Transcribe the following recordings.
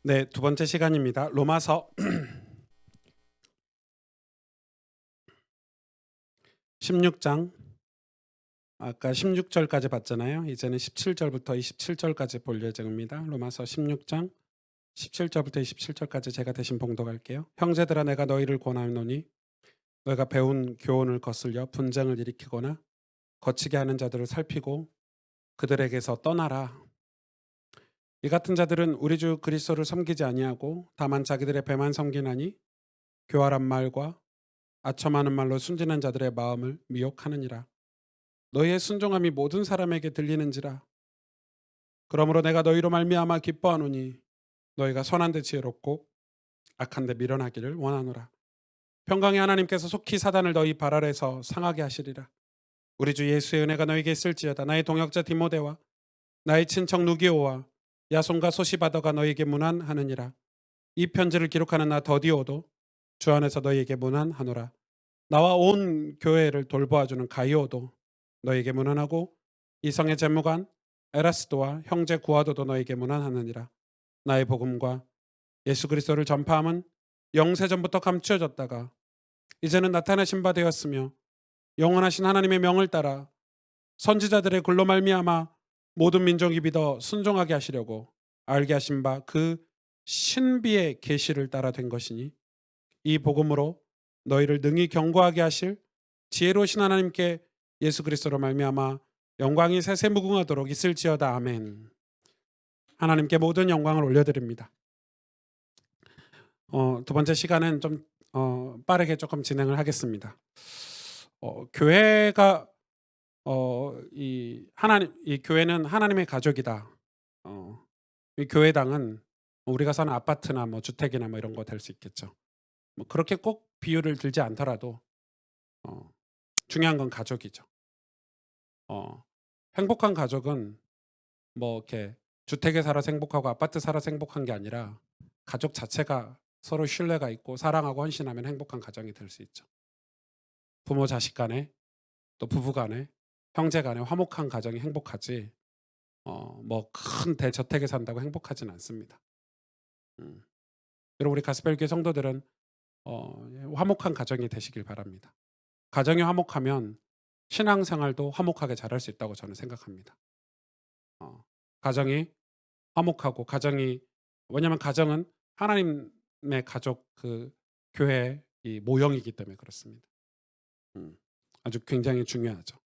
네, 두 번째 시간입니다. 로마서 16장, 아까 16절까지 봤잖아요. 이제는 17절부터 27절까지 볼 예정입니다. 로마서 16장 17절부터 27절까지 제가 대신 봉독할게요. 형제들아, 내가 너희를 권하노니 너희가 배운 교훈을 거슬려 분쟁을 일으키거나 거치게 하는 자들을 살피고 그들에게서 떠나라. 이 같은 자들은 우리 주 그리스도를 섬기지 아니하고 다만 자기들의 배만 섬기나니 교활한 말과 아첨하는 말로 순진한 자들의 마음을 미혹하느니라. 너희의 순종함이 모든 사람에게 들리는지라. 그러므로 내가 너희로 말미암아 기뻐하노니 너희가 선한데 지혜롭고 악한데 미련하기를 원하노라. 평강의 하나님께서 속히 사단을 너희 발 아래서 상하게 하시리라. 우리 주 예수의 은혜가 너희에게 있을지어다. 나의 동역자 디모데와 나의 친척 누기오와 야손과 소시바더가 너희에게 문안하느니라. 이 편지를 기록하는 나 더디오도 주 안에서 너희에게 문안하노라. 나와 온 교회를 돌보아주는 가이오도 너희에게 문안하고 이성의 재무관 에라스도와 형제 구아도도 너희에게 문안하느니라. 나의 복음과 예수 그리스도를 전파함은 영세전부터 감추어졌다가 이제는 나타내신 바 되었으며 영원하신 하나님의 명을 따라 선지자들의 글로 말미암아 모든 민족이 믿어 순종하게 하시려고 알게 하신 바 그 신비의 계시를 따라 된 것이니 이 복음으로 너희를 능히 경고하게 하실 지혜로우신 하나님께 예수 그리스도로 말미암아 영광이 세세무궁하도록 있을지어다. 아멘. 하나님께 모든 영광을 올려드립니다. 두 번째 시간은 좀 빠르게 조금 진행을 하겠습니다. 교회가 이 교회는 하나님의 가족이다. 이 교회당은 우리가 사는 아파트나 뭐 주택이나 뭐 이런 거 될 수 있겠죠. 뭐 그렇게 꼭 비유를 들지 않더라도 중요한 건 가족이죠. 행복한 가족은 뭐 이렇게 주택에 살아서 행복하고 아파트 살아서 행복한 게 아니라 가족 자체가 서로 신뢰가 있고 사랑하고 헌신하면 행복한 가정이 될 수 있죠. 부모 자식 간에 또 부부 간에 형제 간에 화목한 가정이 행복하지 뭐 큰 대저택에 산다고 행복하진 않습니다. 여러분, 우리 가스펠교회 성도들은 화목한 가정이 되시길 바랍니다. 가정이 화목하면 신앙생활도 화목하게 잘할 수 있다고 저는 생각합니다. 가정이 화목하고 왜냐하면 가정은 하나님의 가족 그 교회 이 모형이기 때문에 그렇습니다. 아주 굉장히 중요하죠.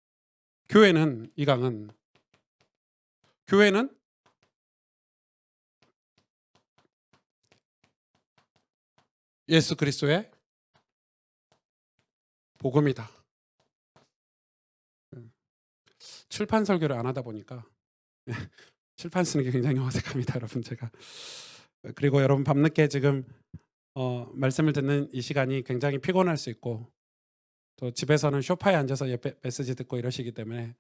교회는 예수 그리스도의 복음이다. 칠판 설교를 안 하다 보니까 칠판 쓰는 게 굉장히 어색합니다, 여러분. 제가 그리고 여러분 밤늦게 지금 말씀을 듣는 이 시간이 굉장히 피곤할 수 있고 또 집에서는 소파에 앉아서 메시지 듣고 이러시기 때문에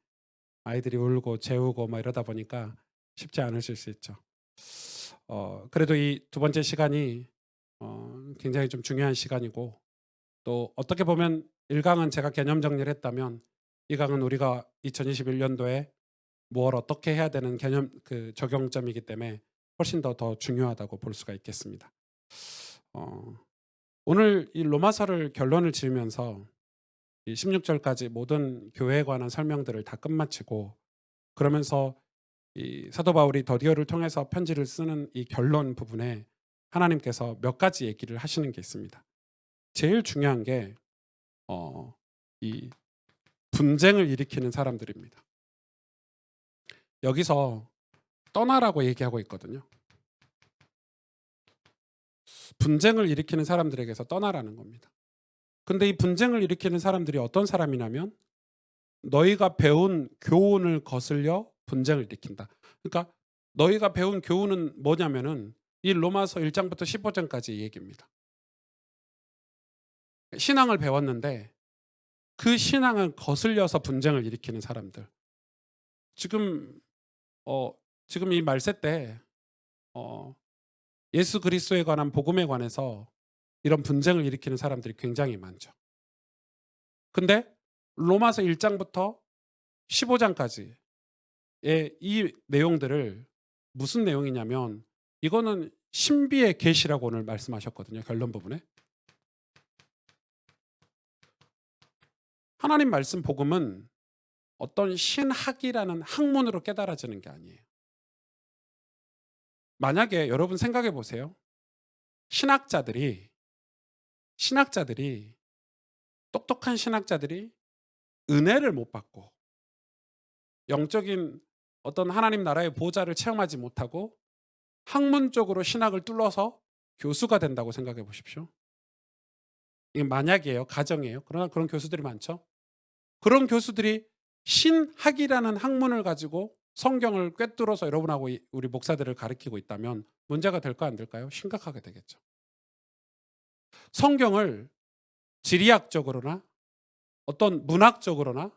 아이들이 울고 재우고 막 이러다 보니까 쉽지 않으실 수 있죠. 그래도 이 두 번째 시간이 굉장히 좀 중요한 시간이고 또 어떻게 보면 1강은 제가 개념 정리를 했다면 2강은 우리가 2021년도에 뭘 어떻게 해야 되는 개념 그 적용점이기 때문에 훨씬 더 중요하다고 볼 수가 있겠습니다. 오늘 이 로마서를 결론을 지으면서 이 16절까지 모든 교회에 관한 설명들을 다 끝마치고 그러면서 이 사도 바울이 더디어를 통해서 편지를 쓰는 이 결론 부분에 하나님께서 몇 가지 얘기를 하시는 게 있습니다. 제일 중요한 게 이 분쟁을 일으키는 사람들입니다. 여기서 떠나라고 얘기하고 있거든요. 분쟁을 일으키는 사람들에게서 떠나라는 겁니다. 근데 이 분쟁을 일으키는 사람들이 어떤 사람이냐면 너희가 배운 교훈을 거슬려 분쟁을 일으킨다. 그러니까 너희가 배운 교훈은 뭐냐면은 이 로마서 1장부터 15장까지 얘기입니다. 신앙을 배웠는데 그 신앙을 거슬려서 분쟁을 일으키는 사람들. 지금 이 말세 때 예수 그리스도에 관한 복음에 관해서 이런 분쟁을 일으키는 사람들이 굉장히 많죠. 근데 로마서 1장부터 15장까지의 이 내용들을 무슨 내용이냐면 이거는 신비의 계시라고 오늘 말씀하셨거든요. 결론 부분에. 하나님 말씀 복음은 어떤 신학이라는 학문으로 깨달아지는 게 아니에요. 만약에 여러분 생각해 보세요. 신학자들이 똑똑한 신학자들이 은혜를 못 받고 영적인 어떤 하나님 나라의 보좌를 체험하지 못하고 학문적으로 신학을 뚫어서 교수가 된다고 생각해 보십시오. 이게 만약이에요. 가정이에요. 그러나 그런 교수들이 많죠. 그런 교수들이 신학이라는 학문을 가지고 성경을 꿰뚫어서 여러분하고 우리 목사들을 가르치고 있다면 문제가 될까 안 될까요? 심각하게 되겠죠. 성경을 지리학적으로나 어떤 문학적으로나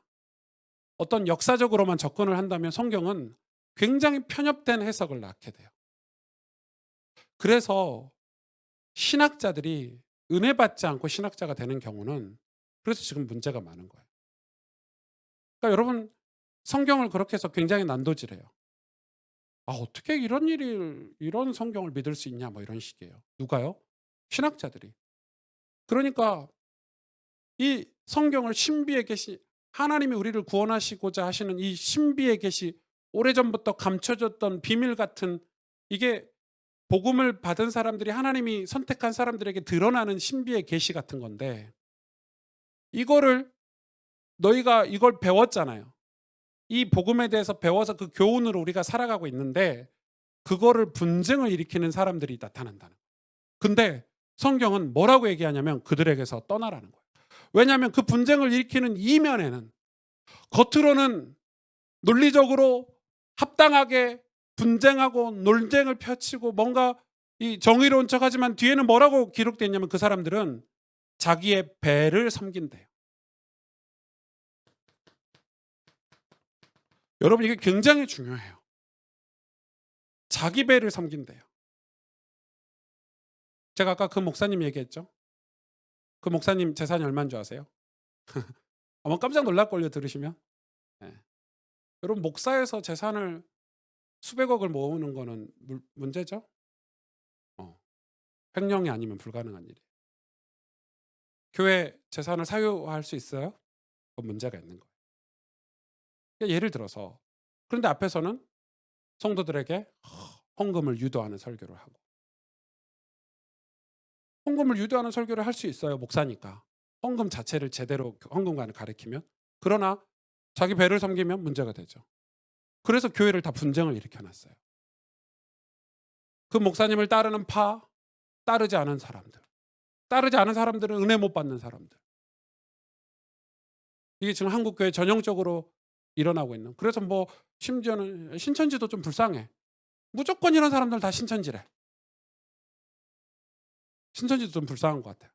어떤 역사적으로만 접근을 한다면 성경은 굉장히 편협된 해석을 낳게 돼요. 그래서 신학자들이 은혜 받지 않고 신학자가 되는 경우는 그래서 지금 문제가 많은 거예요. 그러니까 여러분 성경을 그렇게 해서 굉장히 난도질해요. 어떻게 이런 성경을 믿을 수 있냐 뭐 이런 식이에요. 누가요? 신학자들이. 그러니까 이 성경을 신비의 계시, 하나님이 우리를 구원하시고자 하시는 이 신비의 계시, 오래전부터 감춰졌던 비밀 같은, 이게 복음을 받은 사람들이, 하나님이 선택한 사람들에게 드러나는 신비의 계시 같은 건데, 이거를 너희가 이걸 배웠잖아요. 이 복음에 대해서 배워서 그 교훈으로 우리가 살아가고 있는데 그거를 분쟁을 일으키는 사람들이 나타난다는 거예요. 근데 성경은 뭐라고 얘기하냐면 그들에게서 떠나라는 거예요. 왜냐하면 그 분쟁을 일으키는 이면에는, 겉으로는 논리적으로 합당하게 분쟁하고 논쟁을 펼치고 뭔가 이 정의로운 척하지만 뒤에는 뭐라고 기록되어 있냐면 그 사람들은 자기의 배를 섬긴대요. 여러분 이게 굉장히 중요해요. 자기 배를 섬긴대요. 제가 아까 그 목사님 얘기했죠. 그 목사님 재산이 얼마인 줄 아세요? 아마 깜짝 놀랄걸요 들으시면. 네. 여러분 목사에서 재산을 수백억을 모으는 거는 문제죠. 횡령이 아니면 불가능한 일이에요. 교회 재산을 사유할 수 있어요? 그건 문제가 있는 거예요. 예를 들어서, 그런데 앞에서는 성도들에게 헌금을 유도하는 설교를 하고, 헌금을 유도하는 설교를 할 수 있어요. 목사니까. 헌금 자체를 제대로 헌금관을 가르치면. 그러나 자기 배를 섬기면 문제가 되죠. 그래서 교회를 다 분쟁을 일으켜놨어요. 그 목사님을 따르는 따르지 않은 사람들. 따르지 않은 사람들은 은혜 못 받는 사람들. 이게 지금 한국교회 전형적으로 일어나고 있는. 그래서 뭐 심지어는 신천지도 좀 불쌍해. 무조건 이런 사람들 다 신천지래. 신천지도 좀 불쌍한 것 같아요.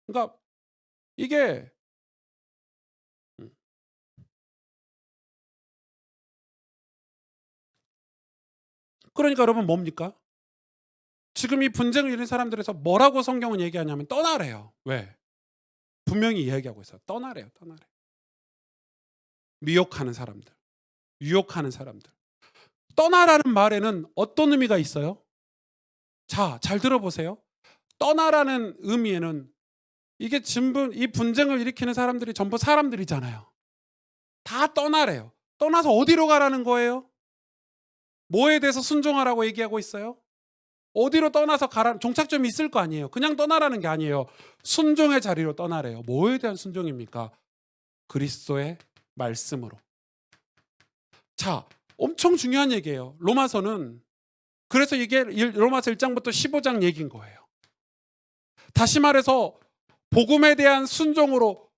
그러니까 이게 그러니까 여러분 뭡니까? 지금 이 분쟁을 일으킨 사람들에서 뭐라고 성경은 얘기하냐면 떠나래요. 왜? 분명히 이야기하고 있어요. 떠나래요. 떠나래. 미혹하는 사람들. 유혹하는 사람들. 떠나라는 말에는 어떤 의미가 있어요? 자, 잘 들어보세요. 떠나라는 의미에는 이게 전부 이 분쟁을 일으키는 사람들이 전부 사람들이잖아요. 다 떠나래요. 떠나서 어디로 가라는 거예요? 뭐에 대해서 순종하라고 얘기하고 있어요? 어디로 떠나서 가라, 종착점이 있을 거 아니에요. 그냥 떠나라는 게 아니에요. 순종의 자리로 떠나래요. 뭐에 대한 순종입니까? 그리스도의 말씀으로. 자, 엄청 중요한 얘기예요. 로마서는. 그래서 이게 로마서 1장부터 15장 얘기인 거예요. 다시 말해서 복음에 대한 순종으로,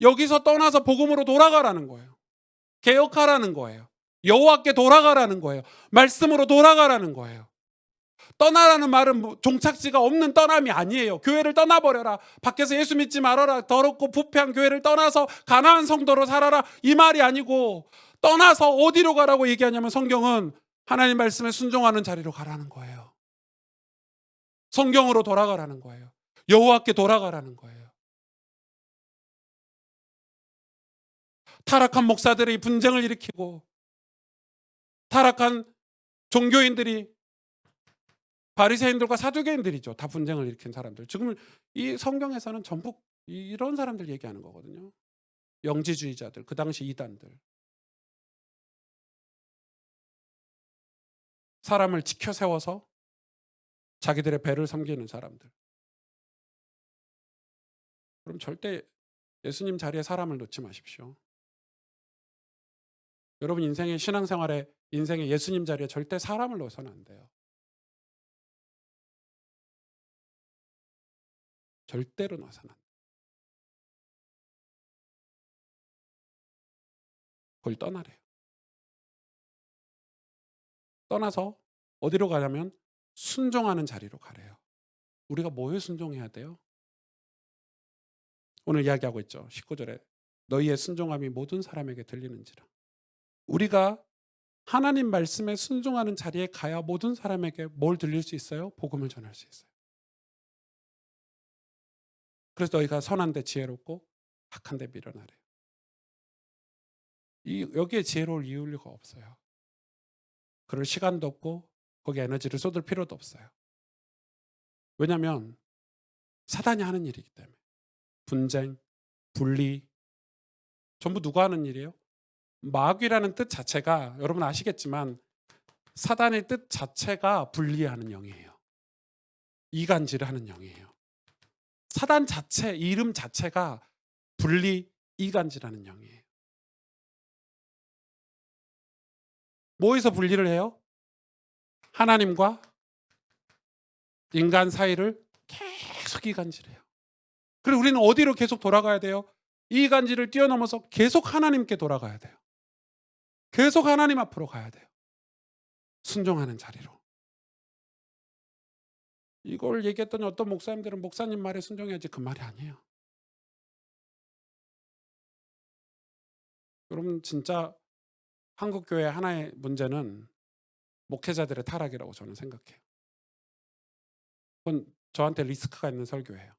여기서 떠나서 복음으로 돌아가라는 거예요. 개혁하라는 거예요. 여호와께 돌아가라는 거예요. 말씀으로 돌아가라는 거예요. 떠나라는 말은 종착지가 없는 떠남이 아니에요. 교회를 떠나버려라. 밖에서 예수 믿지 말아라. 더럽고 부패한 교회를 떠나서 가나안 성도로 살아라. 이 말이 아니고, 떠나서 어디로 가라고 얘기하냐면 성경은 하나님 말씀에 순종하는 자리로 가라는 거예요. 성경으로 돌아가라는 거예요. 여호와께 돌아가라는 거예요. 타락한 목사들이 분쟁을 일으키고 타락한 종교인들이 바리새인들과 사두개인들이죠. 다 분쟁을 일으킨 사람들. 지금 이 성경에서는 전부 이런 사람들 얘기하는 거거든요. 영지주의자들, 그 당시 이단들. 사람을 지켜 세워서 자기들의 배를 섬기는 사람들. 그럼 절대 예수님 자리에 사람을 놓지 마십시오. 여러분 인생의 신앙생활에 인생의 예수님 자리에 절대 사람을 놓아서는 안 돼요. 절대로 놓아서는 안 돼요. 그걸 떠나래요. 떠나서 어디로 가냐면 순종하는 자리로 가래요. 우리가 뭐에 순종해야 돼요? 오늘 이야기하고 있죠. 19절에 너희의 순종함이 모든 사람에게 들리는지라. 우리가 하나님 말씀에 순종하는 자리에 가야 모든 사람에게 뭘 들릴 수 있어요? 복음을 전할 수 있어요. 그래서 너희가 선한데 지혜롭고 악한데 미련하래요. 여기에 지혜로울 이유가 없어요. 그럴 시간도 없고 거기에 에너지를 쏟을 필요도 없어요. 왜냐하면 사단이 하는 일이기 때문에. 분쟁, 분리 전부 누가 하는 일이에요? 마귀라는 뜻 자체가 여러분 아시겠지만 사단의 뜻 자체가 분리하는 영이에요. 이간질을 하는 영이에요. 사단 자체, 이름 자체가 분리, 이간질하는 영이에요. 뭐에서 분리를 해요? 하나님과 인간 사이를 계속 이간질해요. 그리고 우리는 어디로 계속 돌아가야 돼요? 이 이간질을 뛰어넘어서 계속 하나님께 돌아가야 돼요. 계속 하나님 앞으로 가야 돼요. 순종하는 자리로. 이걸 얘기했더니 어떤 목사님들은 목사님 말에 순종해야지 그 말이 아니에요. 여러분 진짜 한국교회 하나의 문제는 목회자들의 타락이라고 저는 생각해요. 그건 저한테 리스크가 있는 설교예요.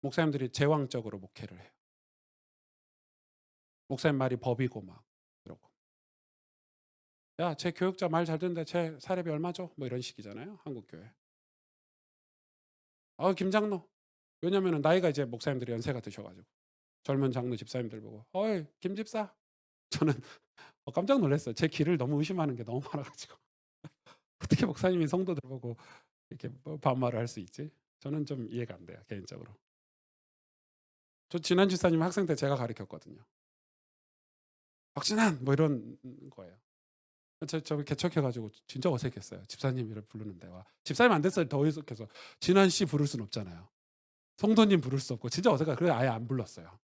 목사님들이 제왕적으로 목회를 해요. 목사님 말이 법이고 막 이러고. 야, 제 교육자 말 잘 듣는데 제 사례비 얼마죠? 뭐 이런 식이잖아요. 한국교회. 김장로. 왜냐면은 나이가 이제 목사님들이 연세가 드셔가지고 젊은 장로 집사님들 보고 어이 김 집사. 저는 깜짝 놀랐어요. 제 길을 너무 의심하는 게 너무 많아가지고 어떻게 목사님이 성도들 보고 이렇게 반말을 할 수 있지? 저는 좀 이해가 안 돼요 개인적으로. 저 지난 집사님 학생 때 제가 가르쳤거든요. 박진환 뭐 이런 거예요. 저 개척해가지고 진짜 어색했어요. 집사님이를 부르는데 와 집사님 안 됐어요. 더 어색해서 진환 씨 부를 순 없잖아요. 성도님 부를 수 없고 진짜 어색해. 그래서 아예 안 불렀어요.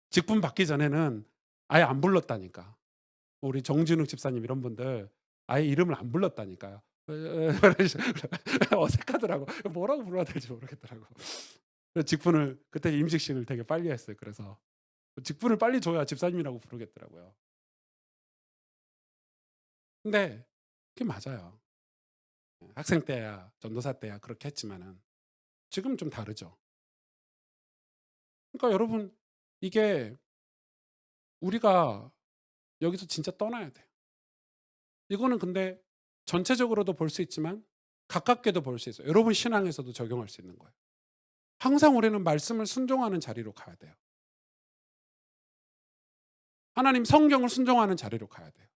직분 받기 전에는 아예 안 불렀다니까. 우리 정진욱 집사님 이런 분들 아예 이름을 안 불렀다니까요. 어색하더라고. 뭐라고 불러야 될지 모르겠더라고. 직분을 그때 임직식을 되게 빨리 했어요. 그래서 직분을 빨리 줘야 집사님이라고 부르겠더라고요. 근데 그게 맞아요. 학생 때야 전도사 때야 그렇게 했지만은 지금 좀 다르죠. 그러니까 여러분 이게 우리가 여기서 진짜 떠나야 돼요. 이거는 근데 전체적으로도 볼 수 있지만 가깝게도 볼 수 있어요. 여러분 신앙에서도 적용할 수 있는 거예요. 항상 우리는 말씀을 순종하는 자리로 가야 돼요. 하나님 성경을 순종하는 자리로 가야 돼요.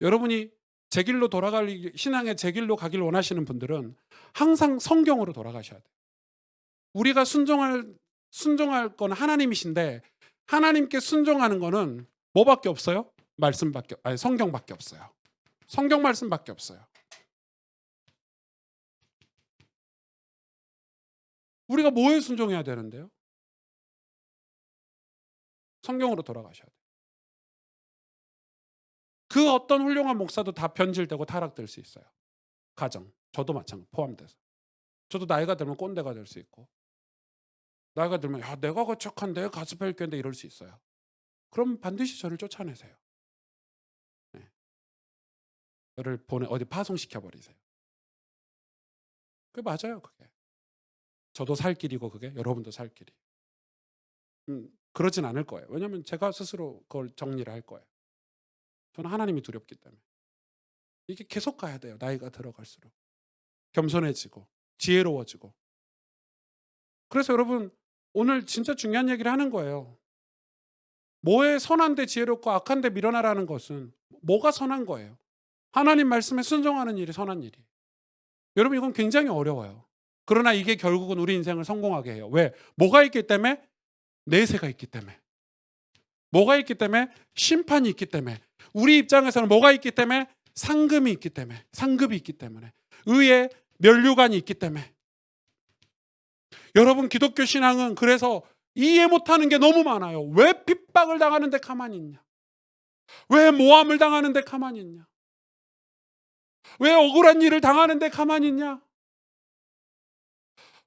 여러분이 제 길로 신앙의 제 길로 가길 원하시는 분들은 항상 성경으로 돌아가셔야 돼요. 우리가 순종할 건 하나님이신데 하나님께 순종하는 거는 뭐밖에 없어요? 성경밖에 없어요. 성경 말씀밖에 없어요. 우리가 뭐에 순종해야 되는데요? 성경으로 돌아가셔야 돼요. 그 어떤 훌륭한 목사도 다 변질되고 타락될 수 있어요. 가정, 저도 마찬가지 포함돼서. 저도 나이가 들면 꼰대가 될 수 있고 나이가 들면 야 내가 거척한데 가스펠 교회인데 이럴 수 있어요. 그럼 반드시 저를 쫓아내세요. 네. 저를 어디 파송시켜 버리세요. 그게 맞아요 그게. 저도 살 길이고 그게 여러분도 살 길이. 그러진 않을 거예요. 왜냐하면 제가 스스로 그걸 정리를 할 거예요. 저는 하나님이 두렵기 때문에. 이게 계속 가야 돼요. 나이가 들어갈수록. 겸손해지고 지혜로워지고. 그래서 여러분 오늘 진짜 중요한 얘기를 하는 거예요. 뭐에 선한데 지혜롭고 악한데 밀어나라는 것은 뭐가 선한 거예요? 하나님 말씀에 순종하는 일이 선한 일이에요. 여러분 이건 굉장히 어려워요. 그러나 이게 결국은 우리 인생을 성공하게 해요. 왜? 뭐가 있기 때문에? 내세가 있기 때문에. 뭐가 있기 때문에? 심판이 있기 때문에. 우리 입장에서는 뭐가 있기 때문에? 상금이 있기 때문에. 상급이 있기 때문에. 의의 면류관이 있기 때문에. 여러분 기독교 신앙은 그래서 이해 못하는 게 너무 많아요. 왜 핍박을 당하는데 가만히 있냐? 왜 모함을 당하는데 가만히 있냐? 왜 억울한 일을 당하는데 가만히 있냐?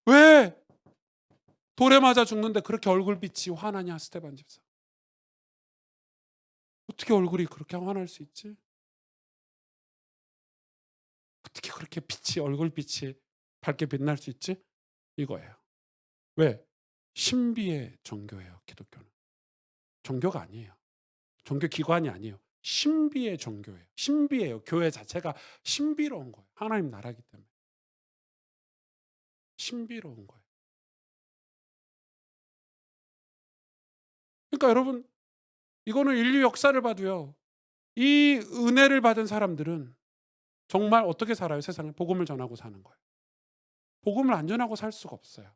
왜 돌에 맞아 죽는데 그렇게 얼굴빛이 환하냐, 스테반 집사? 어떻게 얼굴이 그렇게 환할 수 있지? 어떻게 그렇게 빛이, 얼굴빛이 밝게 빛날 수 있지? 이거예요. 왜? 신비의 종교예요, 기독교는. 종교가 아니에요. 종교 기관이 아니에요. 신비의 종교예요. 신비예요. 교회 자체가 신비로운 거예요. 하나님 나라기 때문에. 신비로운 거예요. 그러니까 여러분, 이거는 인류 역사를 봐도요. 이 은혜를 받은 사람들은 정말 어떻게 살아요? 세상에 복음을 전하고 사는 거예요. 복음을 안 전하고 살 수가 없어요.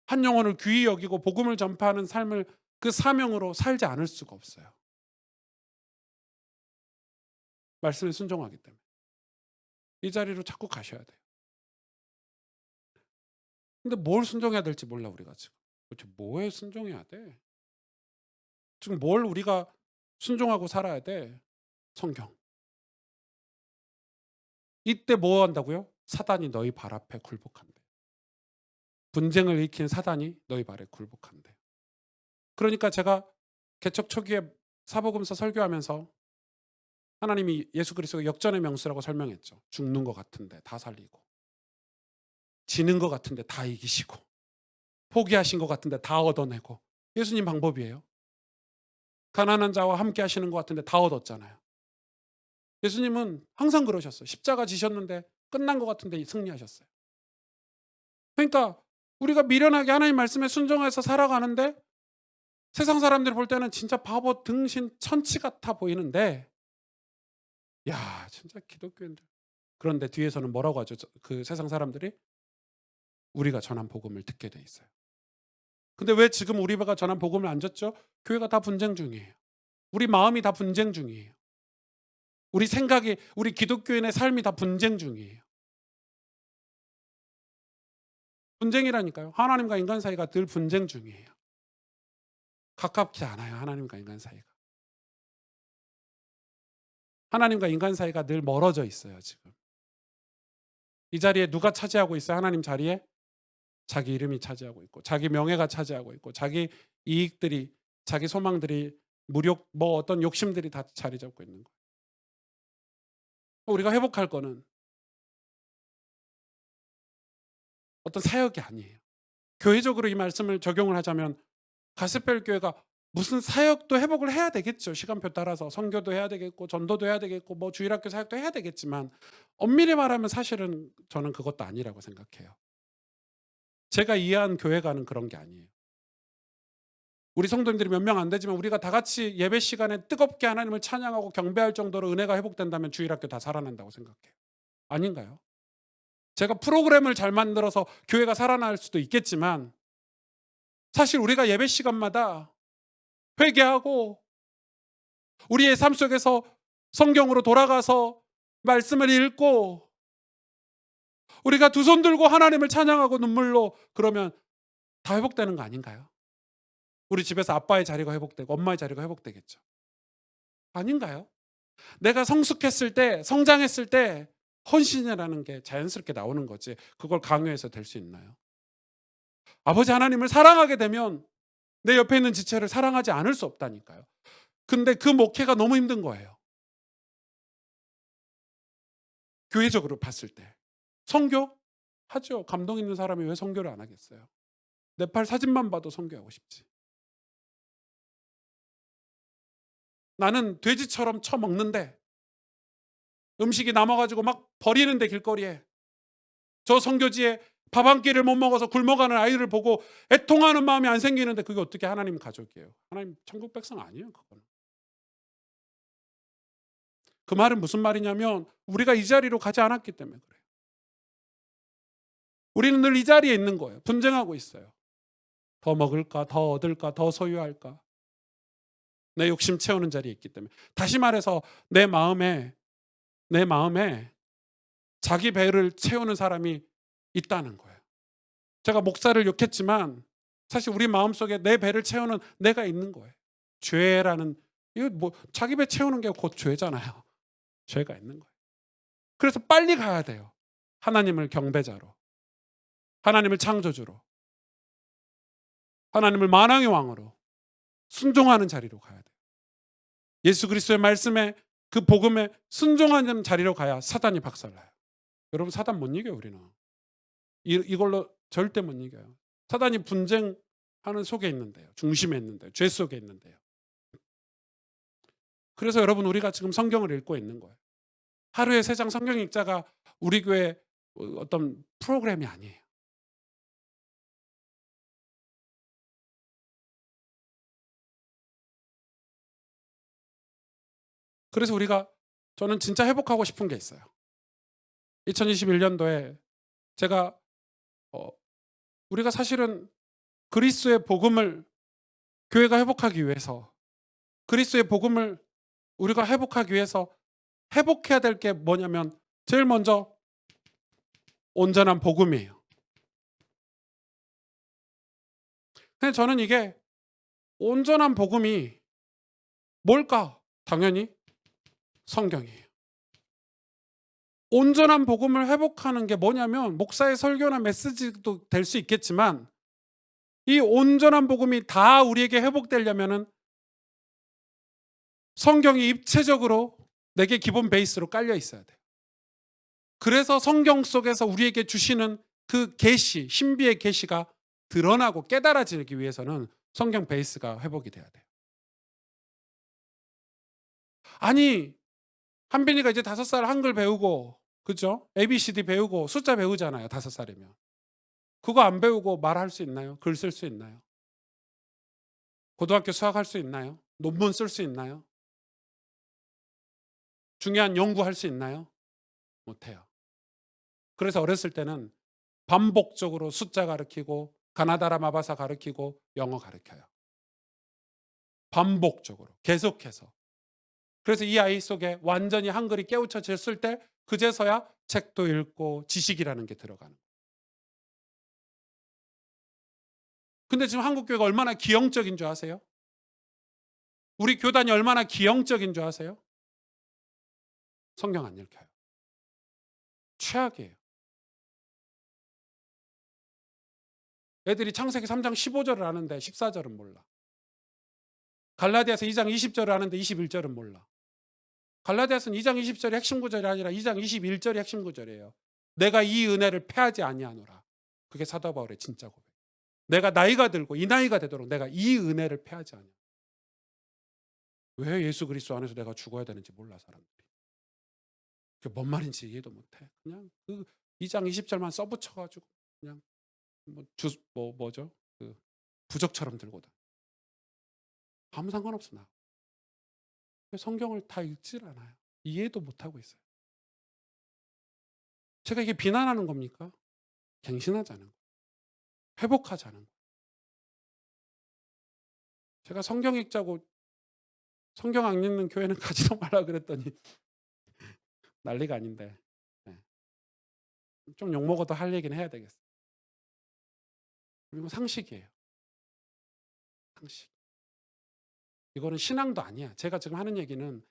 한 영혼을 귀히 여기고 복음을 전파하는 삶을 그 사명으로 살지 않을 수가 없어요. 말씀에 순종하기 때문에. 이 자리로 자꾸 가셔야 돼요. 근데 뭘 순종해야 될지 몰라 우리가 지금. 도대체 뭐에 순종해야 돼? 지금 뭘 우리가 순종하고 살아야 돼? 성경. 이때 뭐 한다고요? 사단이 너희 발 앞에 굴복한대. 분쟁을 일으킨 사단이 너희 발에 굴복한대. 그러니까 제가 개척 초기에 사복음서 설교하면서 하나님이 예수 그리스도가 역전의 명수라고 설명했죠. 죽는 것 같은데 다 살리고, 지는 것 같은데 다 이기시고, 포기하신 것 같은데 다 얻어내고. 예수님 방법이에요. 가난한 자와 함께 하시는 것 같은데 다 얻었잖아요. 예수님은 항상 그러셨어요. 십자가 지셨는데 끝난 것 같은데 승리하셨어요. 그러니까 우리가 미련하게 하나님 말씀에 순종해서 살아가는데 세상 사람들이 볼 때는 진짜 바보 등신 천치 같아 보이는데, 야 진짜 기독교인들. 그런데 뒤에서는 뭐라고 하죠? 그 세상 사람들이 우리가 전한 복음을 듣게 돼 있어요. 근데 왜 지금 우리가 전한 복음을 안 듣죠? 교회가 다 분쟁 중이에요. 우리 마음이 다 분쟁 중이에요. 우리 생각이, 우리 기독교인의 삶이 다 분쟁 중이에요. 분쟁이라니까요. 하나님과 인간 사이가 늘 분쟁 중이에요. 가깝지 않아요. 하나님과 인간 사이가. 하나님과 인간 사이가 늘 멀어져 있어요. 지금. 이 자리에 누가 차지하고 있어요? 하나님 자리에? 자기 이름이 차지하고 있고, 자기 명예가 차지하고 있고, 자기 이익들이, 자기 소망들이, 무력, 뭐 어떤 욕심들이 다 자리 잡고 있는 거예요. 우리가 회복할 거는 어떤 사역이 아니에요. 교회적으로 이 말씀을 적용을 하자면 가스펠 교회가 무슨 사역도 회복을 해야 되겠죠. 시간표 따라서 선교도 해야 되겠고 전도도 해야 되겠고 뭐 주일학교 사역도 해야 되겠지만, 엄밀히 말하면 사실은 저는 그것도 아니라고 생각해요. 제가 이해한 교회가는 그런 게 아니에요. 우리 성도님들이 몇 명 안 되지만 우리가 다 같이 예배 시간에 뜨겁게 하나님을 찬양하고 경배할 정도로 은혜가 회복된다면 주일학교 다 살아난다고 생각해요. 아닌가요? 제가 프로그램을 잘 만들어서 교회가 살아날 수도 있겠지만, 사실 우리가 예배 시간마다 회개하고 우리의 삶 속에서 성경으로 돌아가서 말씀을 읽고 우리가 두 손 들고 하나님을 찬양하고 눈물로 그러면 다 회복되는 거 아닌가요? 우리 집에서 아빠의 자리가 회복되고 엄마의 자리가 회복되겠죠. 아닌가요? 내가 성숙했을 때, 성장했을 때 헌신이라는 게 자연스럽게 나오는 거지, 그걸 강요해서 될 수 있나요? 아버지 하나님을 사랑하게 되면 내 옆에 있는 지체를 사랑하지 않을 수 없다니까요. 근데 그 목회가 너무 힘든 거예요. 교회적으로 봤을 때. 선교? 하죠. 감동 있는 사람이 왜 선교를 안 하겠어요? 네팔 사진만 봐도 선교하고 싶지. 나는 돼지처럼 처먹는데 음식이 남아가지고 막 버리는데 길거리에 저 선교지에 밥 한 끼를 못 먹어서 굶어가는 아이를 보고 애통하는 마음이 안 생기는데 그게 어떻게 하나님 가족이에요? 하나님 천국 백성 아니에요, 그거는. 그 말은 무슨 말이냐면 우리가 이 자리로 가지 않았기 때문에 그래요. 우리는 늘 이 자리에 있는 거예요. 분쟁하고 있어요. 더 먹을까, 더 얻을까, 더 소유할까. 내 욕심 채우는 자리에 있기 때문에. 다시 말해서 내 마음에 자기 배를 채우는 사람이 있다는 거예요. 제가 목사를 욕했지만 사실 우리 마음속에 내 배를 채우는 내가 있는 거예요. 죄라는, 이거 뭐 자기 배 채우는 게 곧 죄잖아요. 죄가 있는 거예요. 그래서 빨리 가야 돼요. 하나님을 경배자로, 하나님을 창조주로, 하나님을 만왕의 왕으로 순종하는 자리로 가야 돼요. 예수 그리스도의 말씀에, 그 복음에 순종하는 자리로 가야 사단이 박살나요. 여러분, 사단 못 이겨요. 우리는 이걸로 절대 못 이겨요. 사단이 분쟁하는 속에 있는데요, 중심에 있는데요, 죄 속에 있는데요. 그래서 여러분, 우리가 지금 성경을 읽고 있는 거예요. 하루에 3장 성경 읽자가 우리 교회 어떤 프로그램이 아니에요. 그래서 저는 진짜 회복하고 싶은 게 있어요. 2021년도에 제가 우리가 사실은 그리스도의 복음을, 교회가 회복하기 위해서, 그리스도의 복음을 우리가 회복하기 위해서 회복해야 될 게 뭐냐면 제일 먼저 온전한 복음이에요. 근데 저는 이게 온전한 복음이 뭘까? 당연히 성경이에요. 온전한 복음을 회복하는 게 뭐냐면 목사의 설교나 메시지도 될 수 있겠지만 이 온전한 복음이 다 우리에게 회복되려면은 성경이 입체적으로 내게 기본 베이스로 깔려 있어야 돼요. 그래서 성경 속에서 우리에게 주시는 그 계시, 신비의 계시가 드러나고 깨달아지기 위해서는 성경 베이스가 회복이 돼야 돼요. 아니, 한빈이가 이제 5살 한글 배우고, 그죠? ABCD 배우고 숫자 배우잖아요. 5살이면. 그거 안 배우고 말할 수 있나요? 글 쓸 수 있나요? 고등학교 수학할 수 있나요? 논문 쓸 수 있나요? 중요한 연구할 수 있나요? 못해요. 그래서 어렸을 때는 반복적으로 숫자 가르치고 가나다라 마바사 가르치고 영어 가르쳐요. 반복적으로 계속해서. 그래서 이 아이 속에 완전히 한글이 깨우쳐졌을 때 그제서야 책도 읽고 지식이라는 게 들어가는 거예요. 근데 지금 한국 교회가 얼마나 기형적인 줄 아세요? 우리 교단이 얼마나 기형적인 줄 아세요? 성경 안 읽혀요. 최악이에요. 애들이 창세기 3장 15절을 아는데 14절은 몰라. 갈라디아서 2장 20절을 아는데 21절은 몰라. 갈라디아서는 2장 20절이 핵심 구절이 아니라 2장 21절이 핵심 구절이에요. 내가 이 은혜를 패하지 아니하노라. 그게 사도 바울의 진짜 고백. 내가 나이가 들고 이 나이가 되도록 내가 이 은혜를 패하지 아니하노라. 왜 예수 그리스도 안에서 내가 죽어야 되는지 몰라, 사람들이. 그게 뭔 말인지 이해도 못해. 그냥 그 2장 20절만 써붙여가지고 그냥 뭐죠? 그 부적처럼 들고 다녀. 아무 상관없어 나. 성경을 다 읽질 않아요. 이해도 못하고 있어요. 제가 이게 비난하는 겁니까? 갱신하자는 거예요. 회복하자는 거예요. 제가 성경 읽자고 성경 안 읽는 교회는 가지도 말라 그랬더니 난리가 아닌데. 네. 좀 욕먹어도 할 얘기는 해야 되겠어요. 그리고 상식이에요. 상식. 이거는 신앙도 아니야. 제가 지금 하는 얘기는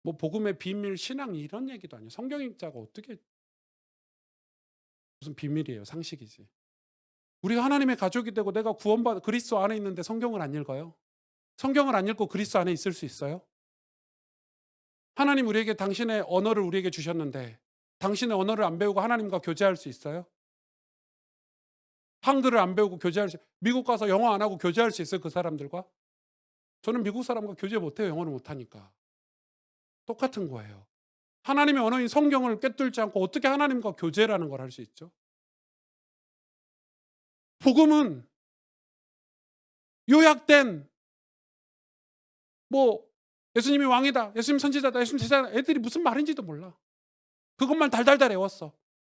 뭐 복음의 비밀, 신앙 이런 얘기도 아니에요. 성경 읽자고 어떻게 무슨 비밀이에요. 상식이지. 우리가 하나님의 가족이 되고 내가 구원받아 그리스도 안에 있는데 성경을 안 읽어요? 성경을 안 읽고 그리스도 안에 있을 수 있어요? 하나님 우리에게 당신의 언어를 우리에게 주셨는데 당신의 언어를 안 배우고 하나님과 교제할 수 있어요? 한글을 안 배우고 미국 가서 영어 안 하고 교제할 수 있어요? 그 사람들과? 저는 미국 사람과 교제 못해요. 영어를 못하니까. 똑같은 거예요. 하나님의 언어인 성경을 꿰뚫지 않고 어떻게 하나님과 교제라는 걸 할 수 있죠? 복음은 요약된 뭐 예수님이 왕이다, 예수님 선지자다, 예수님 제사다, 애들이 무슨 말인지도 몰라. 그것만 달달달 외웠어.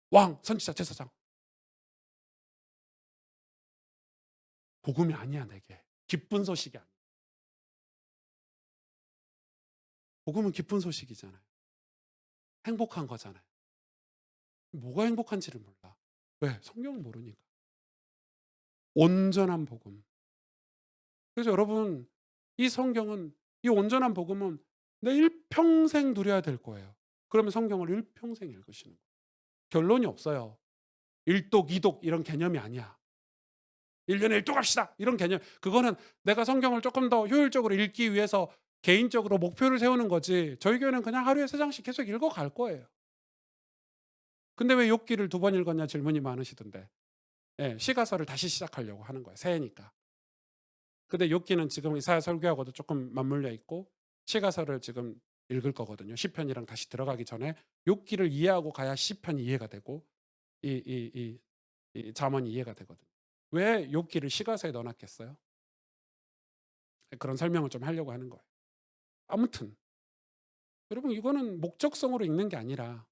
왕, 선지자, 제사장. 복음이 아니야 내게. 기쁜 소식이 아니야. 복음은 기쁜 소식이잖아요. 행복한 거잖아요. 뭐가 행복한지를 몰라. 왜? 성경을 모르니까. 온전한 복음. 그래서 여러분, 이 성경은, 이 온전한 복음은 내 일평생 누려야 될 거예요. 그러면 성경을 일평생 읽으시는 거예요. 결론이 없어요. 1독, 2독 이런 개념이 아니야. 1년에 1독 합시다. 이런 개념. 그거는 내가 성경을 조금 더 효율적으로 읽기 위해서 개인적으로 목표를 세우는 거지. 저희 교회는 그냥 하루에 3장씩 계속 읽어갈 거예요. 근데 왜 욥기를 2번 읽었냐 질문이 많으시던데. 예, 시가서를 다시 시작하려고 하는 거예요. 새해니까. 근데 욥기는 지금 이사야 설교하고도 조금 맞물려 있고 시가서를 지금 읽을 거거든요. 시편이랑 다시 들어가기 전에 욥기를 이해하고 가야 시편이 이해가 되고 이 잠언이 이해가 되거든요. 왜 욥기를 시가서에 넣어놨겠어요? 그런 설명을 좀 하려고 하는 거예요. 아무튼 여러분, 이거는 목적성으로 읽는 게 아니라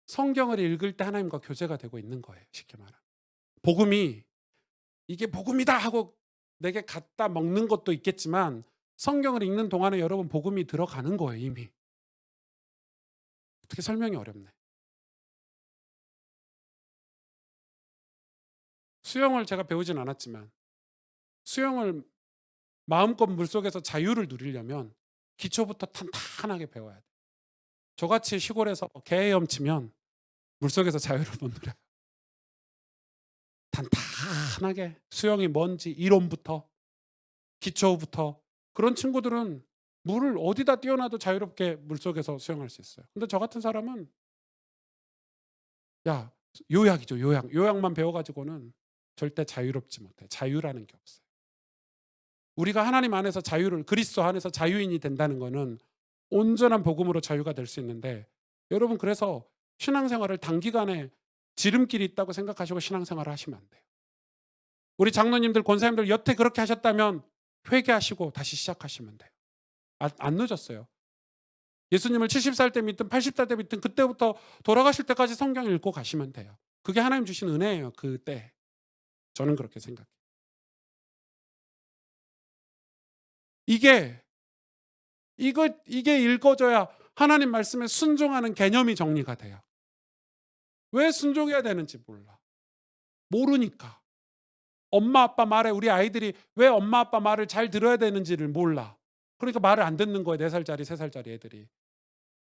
성경을 읽을 때 하나님과 교제가 되고 있는 거예요. 쉽게 말하면. 복음이 이게 복음이다 하고 내게 갖다 먹는 것도 있겠지만 성경을 읽는 동안에 여러분 복음이 들어가는 거예요. 이미. 어떻게 설명이 어렵네. 수영을 제가 배우진 않았지만 수영을 마음껏 물속에서 자유를 누리려면 기초부터 탄탄하게 배워야 돼. 저같이 시골에서 개 헤엄치면 물속에서 자유를 못 누려요. 탄탄하게 수영이 뭔지 이론부터 기초부터. 그런 친구들은 물을 어디다 띄워놔도 자유롭게 물속에서 수영할 수 있어요. 근데 저 같은 사람은 야, 요약이죠. 요약만 배워가지고는 절대 자유롭지 못해. 자유라는 게 없어요. 우리가 하나님 안에서 그리스도 안에서 자유인이 된다는 거는 온전한 복음으로 자유가 될 수 있는데, 여러분 그래서 신앙생활을 단기간에 지름길이 있다고 생각하시고 신앙생활을 하시면 안 돼요. 우리 장로님들, 권사님들 여태 그렇게 하셨다면 회개하시고 다시 시작하시면 돼요. 안 늦었어요. 예수님을 70살 때 믿든 80살 때 믿든 그때부터 돌아가실 때까지 성경 읽고 가시면 돼요. 그게 하나님 주신 은혜예요. 그때. 저는 그렇게 생각해요. 이게 읽어져야 하나님 말씀에 순종하는 개념이 정리가 돼요. 왜 순종해야 되는지 몰라. 모르니까. 엄마 아빠 말에 우리 아이들이 왜 엄마 아빠 말을 잘 들어야 되는지를 몰라. 그러니까 말을 안 듣는 거예요. 4살짜리 3살짜리 애들이.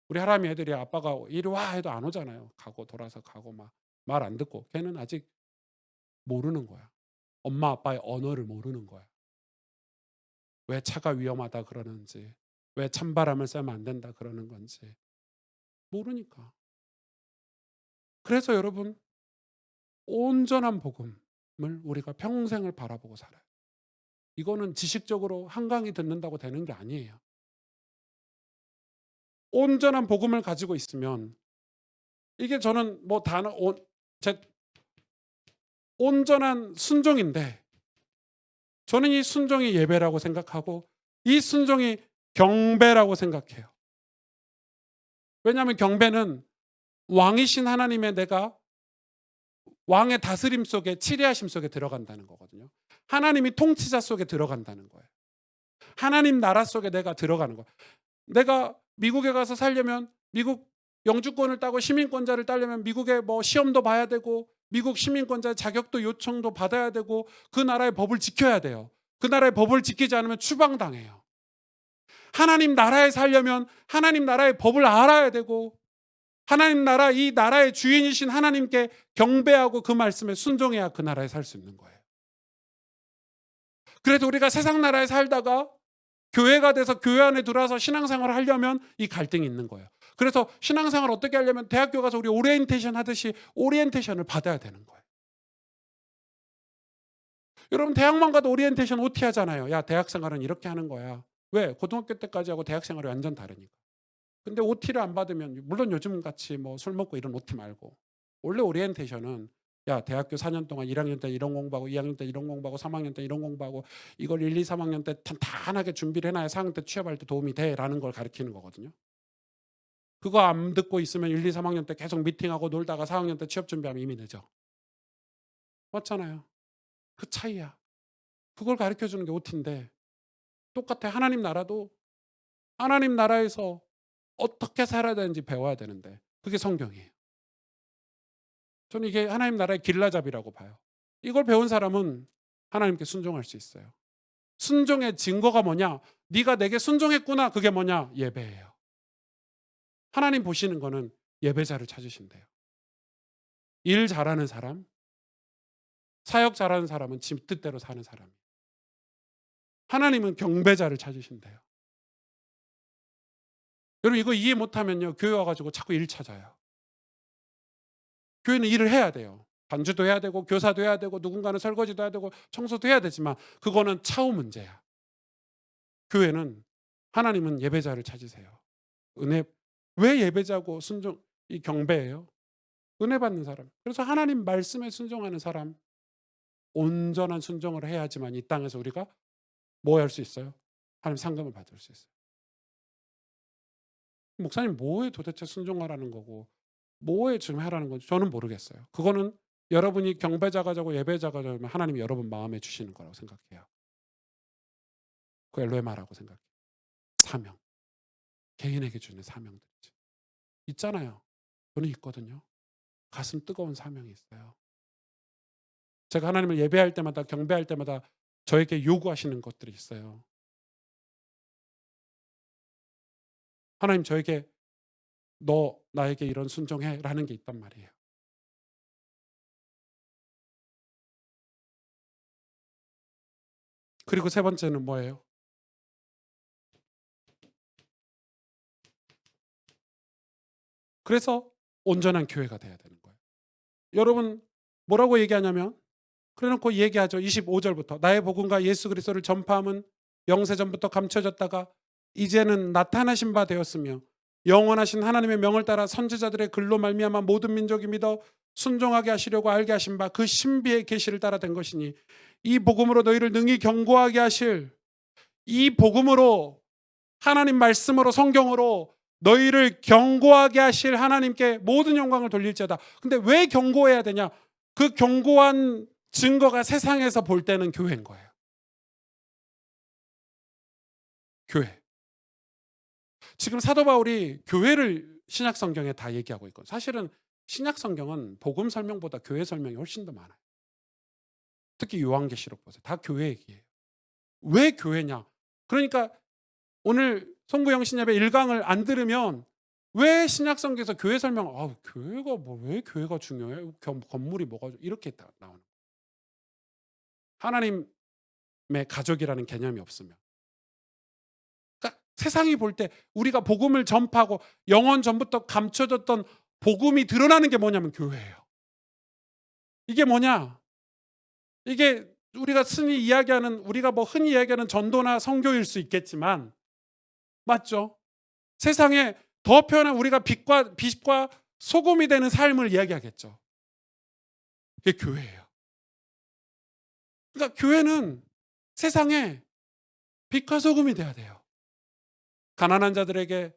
우리 하람이 애들이 아빠가 이리 와 해도 안 오잖아요. 가고 돌아서 가고 막 말 안 듣고. 걔는 아직 모르는 거야. 엄마 아빠의 언어를 모르는 거야. 왜 차가 위험하다 그러는지, 왜 찬바람을 쐬면 안 된다 그러는 건지 모르니까. 그래서 여러분, 온전한 복음을 우리가 평생을 바라보고 살아요. 이거는 지식적으로 한강이 듣는다고 되는 게 아니에요. 온전한 복음을 가지고 있으면, 이게 저는 뭐 온전한 순종인데, 저는 이 순종이 예배라고 생각하고 이 순종이 경배라고 생각해요. 왜냐하면 경배는 왕이신 하나님의 내가 왕의 다스림 속에, 치리하심 속에 들어간다는 거거든요. 하나님이 통치자 속에 들어간다는 거예요. 하나님 나라 속에 내가 들어가는 거예요. 내가 미국에 가서 살려면 미국 영주권을 따고 시민권자를 따려면 미국에 뭐 시험도 봐야 되고 미국 시민권자 자격도 요청도 받아야 되고 그 나라의 법을 지켜야 돼요. 그 나라의 법을 지키지 않으면 추방당해요. 하나님 나라에 살려면 하나님 나라의 법을 알아야 되고 하나님 나라, 이 나라의 주인이신 하나님께 경배하고 그 말씀에 순종해야 그 나라에 살 수 있는 거예요. 그래도 우리가 세상 나라에 살다가 교회가 돼서 교회 안에 들어와서 신앙생활을 하려면 이 갈등이 있는 거예요. 그래서 신앙생활을 어떻게 하려면 대학교 가서 우리 오리엔테이션 하듯이 오리엔테이션을 받아야 되는 거예요. 여러분 대학만 가도 오리엔테이션 OT 하잖아요. 야, 대학생활은 이렇게 하는 거야. 왜? 고등학교 때까지 하고 대학생활이 완전 다르니까. 근데 OT를 안 받으면, 물론 요즘 같이 뭐 술 먹고 이런 OT 말고, 원래 오리엔테이션은 야 대학교 4년 동안 1학년 때 이런 공부하고 2학년 때 이런 공부하고 3학년 때 이런 공부하고 이걸 1, 2, 3학년 때 탄탄하게 준비를 해놔야 4학년 때 취업할 때 도움이 돼라는 걸 가르치는 거거든요. 그거 안 듣고 있으면 1, 2, 3학년 때 계속 미팅하고 놀다가 4학년 때 취업 준비하면 이미 늦어. 맞잖아요. 그 차이야. 그걸 가르쳐 주는 게 OT인데, 똑같아. 하나님 나라도 하나님 나라에서 어떻게 살아야 되는지 배워야 되는데 그게 성경이에요. 저는 이게 하나님 나라의 길라잡이라고 봐요. 이걸 배운 사람은 하나님께 순종할 수 있어요. 순종의 증거가 뭐냐? 네가 내게 순종했구나. 그게 뭐냐? 예배예요. 하나님 보시는 거는 예배자를 찾으신대요. 일 잘하는 사람, 사역 잘하는 사람은 지 뜻대로 사는 사람이에요. 하나님은 경배자를 찾으신대요. 여러분 이거 이해 못하면요, 교회 와가지고 자꾸 일 찾아요. 교회는 일을 해야 돼요. 반주도 해야 되고 교사도 해야 되고 누군가는 설거지도 해야 되고 청소도 해야 되지만 그거는 차후 문제야. 교회는, 하나님은 예배자를 찾으세요. 은혜. 왜 예배자고 순종 이 경배예요? 은혜 받는 사람. 그래서 하나님 말씀에 순종하는 사람, 온전한 순종을 해야지만 이 땅에서 우리가 뭐 할 수 있어요? 하나님 상급을 받을 수 있어요. 목사님 뭐에 도대체 순종하라는 거고 뭐에 지금 하라는 건지 저는 모르겠어요. 그거는 여러분이 경배자가 되고 예배자가 되면 하나님이 여러분 마음에 주시는 거라고 생각해요. 그 엘레마라고 생각해요. 사명. 개인에게 주는 사명들이지. 있잖아요. 저는 있거든요. 가슴 뜨거운 사명이 있어요. 제가 하나님을 예배할 때마다 경배할 때마다 저에게 요구하시는 것들이 있어요. 하나님 저에게 너 나에게 이런 순종해라는 게 있단 말이에요. 그리고 세 번째는 뭐예요? 그래서 온전한 교회가 돼야 되는 거예요. 여러분 뭐라고 얘기하냐면, 그래놓고 얘기하죠. 25절부터 나의 복음과 예수 그리스도를 전파함은 영세전부터 감춰졌다가 이제는 나타나신 바 되었으며 영원하신 하나님의 명을 따라 선지자들의 글로 말미암아 모든 민족이 믿어 순종하게 하시려고 알게 하신 바 그 신비의 계시를 따라 된 것이니 이 복음으로 너희를 능히 경고하게 하실, 이 복음으로, 하나님 말씀으로, 성경으로 너희를 경고하게 하실 하나님께 모든 영광을 돌릴지어다. 근데 왜 경고해야 되냐? 그 경고한 증거가 세상에서 볼 때는 교회인 거예요. 교회. 지금 사도 바울이 교회를 신약 성경에 다 얘기하고 있고, 사실은 신약 성경은 복음 설명보다 교회 설명이 훨씬 더 많아요. 특히 요한계시록 보세요. 다 교회 얘기예요. 왜 교회냐? 그러니까 오늘 송구영 신협의 1강을 안 들으면 왜 신약 성경에서 교회 설명, 교회가 뭐 왜 교회가 중요해? 건물이 뭐가 이렇게 나오는. 하나님의 가족이라는 개념이 없으면. 그러니까 세상이 볼 때 우리가 복음을 전파하고 영원 전부터 감춰졌던 복음이 드러나는 게 뭐냐면 교회예요. 이게 뭐냐? 이게 우리가 흔히 이야기하는 전도나 선교일 수 있겠지만, 맞죠? 세상에 더 편한 우리가 빛과 소금이 되는 삶을 이야기하겠죠. 그게 교회예요. 그러니까 교회는 세상에 빛과 소금이 돼야 돼요. 가난한 자들에게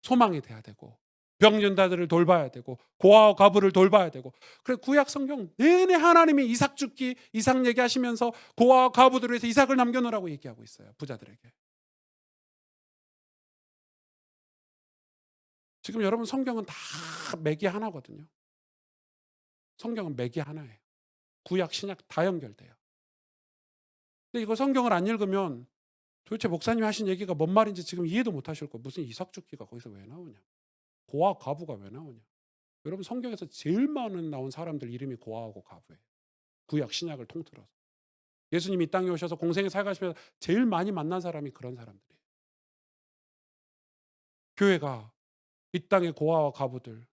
소망이 돼야 되고, 병든 자들을 돌봐야 되고, 고아와 과부를 돌봐야 되고. 그래 구약 성경 내내 하나님이 이삭 죽기, 이삭 얘기하시면서 고아와 과부들을 위해서 이삭을 남겨놓으라고 얘기하고 있어요. 부자들에게. 지금 여러분 성경은 다 맥이 하나거든요. 성경은 맥이 하나예요. 구약 신약 다 연결돼요. 근데 이거 성경을 안 읽으면 도대체 목사님이 하신 얘기가 뭔 말인지 지금 이해도 못 하실 거예요. 무슨 이삭 죽기가 거기서 왜 나오냐? 고아 과부가 왜 나오냐? 여러분 성경에서 제일 많은 나온 사람들 이름이 고아하고 과부예요. 구약 신약을 통틀어서. 예수님이 이 땅에 오셔서 공생에 살가시면서 제일 많이 만난 사람이 그런 사람들이에요. 교회가 이 땅의 고아와 과부들,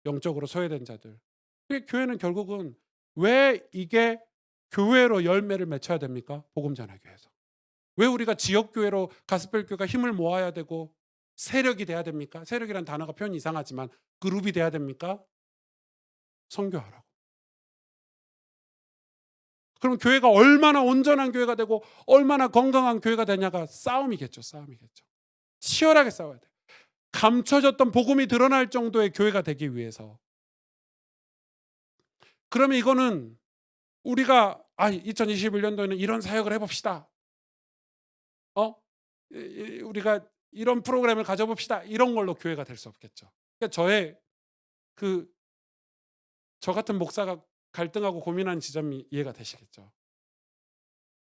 영적으로 소외된 자들. 교회는 결국은 왜 이게 교회로 열매를 맺혀야 됩니까? 복음 전하기 위해서. 왜 우리가 지역 교회로 가스펠 교회가 힘을 모아야 되고 세력이 돼야 됩니까? 세력이란 단어가 표현이 이상하지만 그룹이 돼야 됩니까? 선교하라고. 그럼 교회가 얼마나 온전한 교회가 되고 얼마나 건강한 교회가 되냐가 싸움이겠죠. 싸움이겠죠. 치열하게 싸워야 돼요. 감춰졌던 복음이 드러날 정도의 교회가 되기 위해서. 그러면 이거는 우리가 2021년도에는 이런 사역을 해봅시다. 우리가 이런 프로그램을 가져봅시다. 이런 걸로 교회가 될 수 없겠죠. 그러니까 저 같은 목사가 갈등하고 고민하는 지점이 이해가 되시겠죠.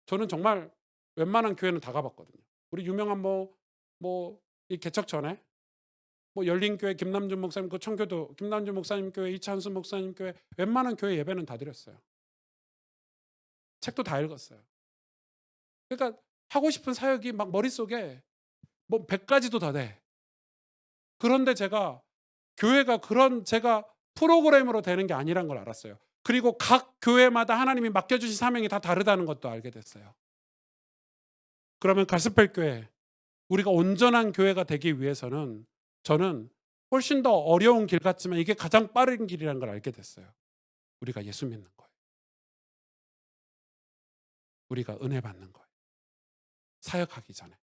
저는 정말 웬만한 교회는 다 가봤거든요. 우리 유명한 이 개척 전에 열린교회 김남준 목사님 그 청교도 김남준 목사님 교회 이찬수 목사님 교회 웬만한 교회 예배는 다 드렸어요. 책도 다 읽었어요. 그러니까 하고 싶은 사역이 막 머릿속에 100가지도 더 돼. 그런데 제가 교회가 그런 제가 프로그램으로 되는 게 아니란 걸 알았어요. 그리고 각 교회마다 하나님이 맡겨주신 사명이 다 다르다는 것도 알게 됐어요. 그러면 가스펠 교회 우리가 온전한 교회가 되기 위해서는 저는 훨씬 더 어려운 길 같지만 이게 가장 빠른 길이라는 걸 알게 됐어요. 우리가 예수 믿는 거예요. 우리가 은혜 받는 거예요. 사역하기 전에.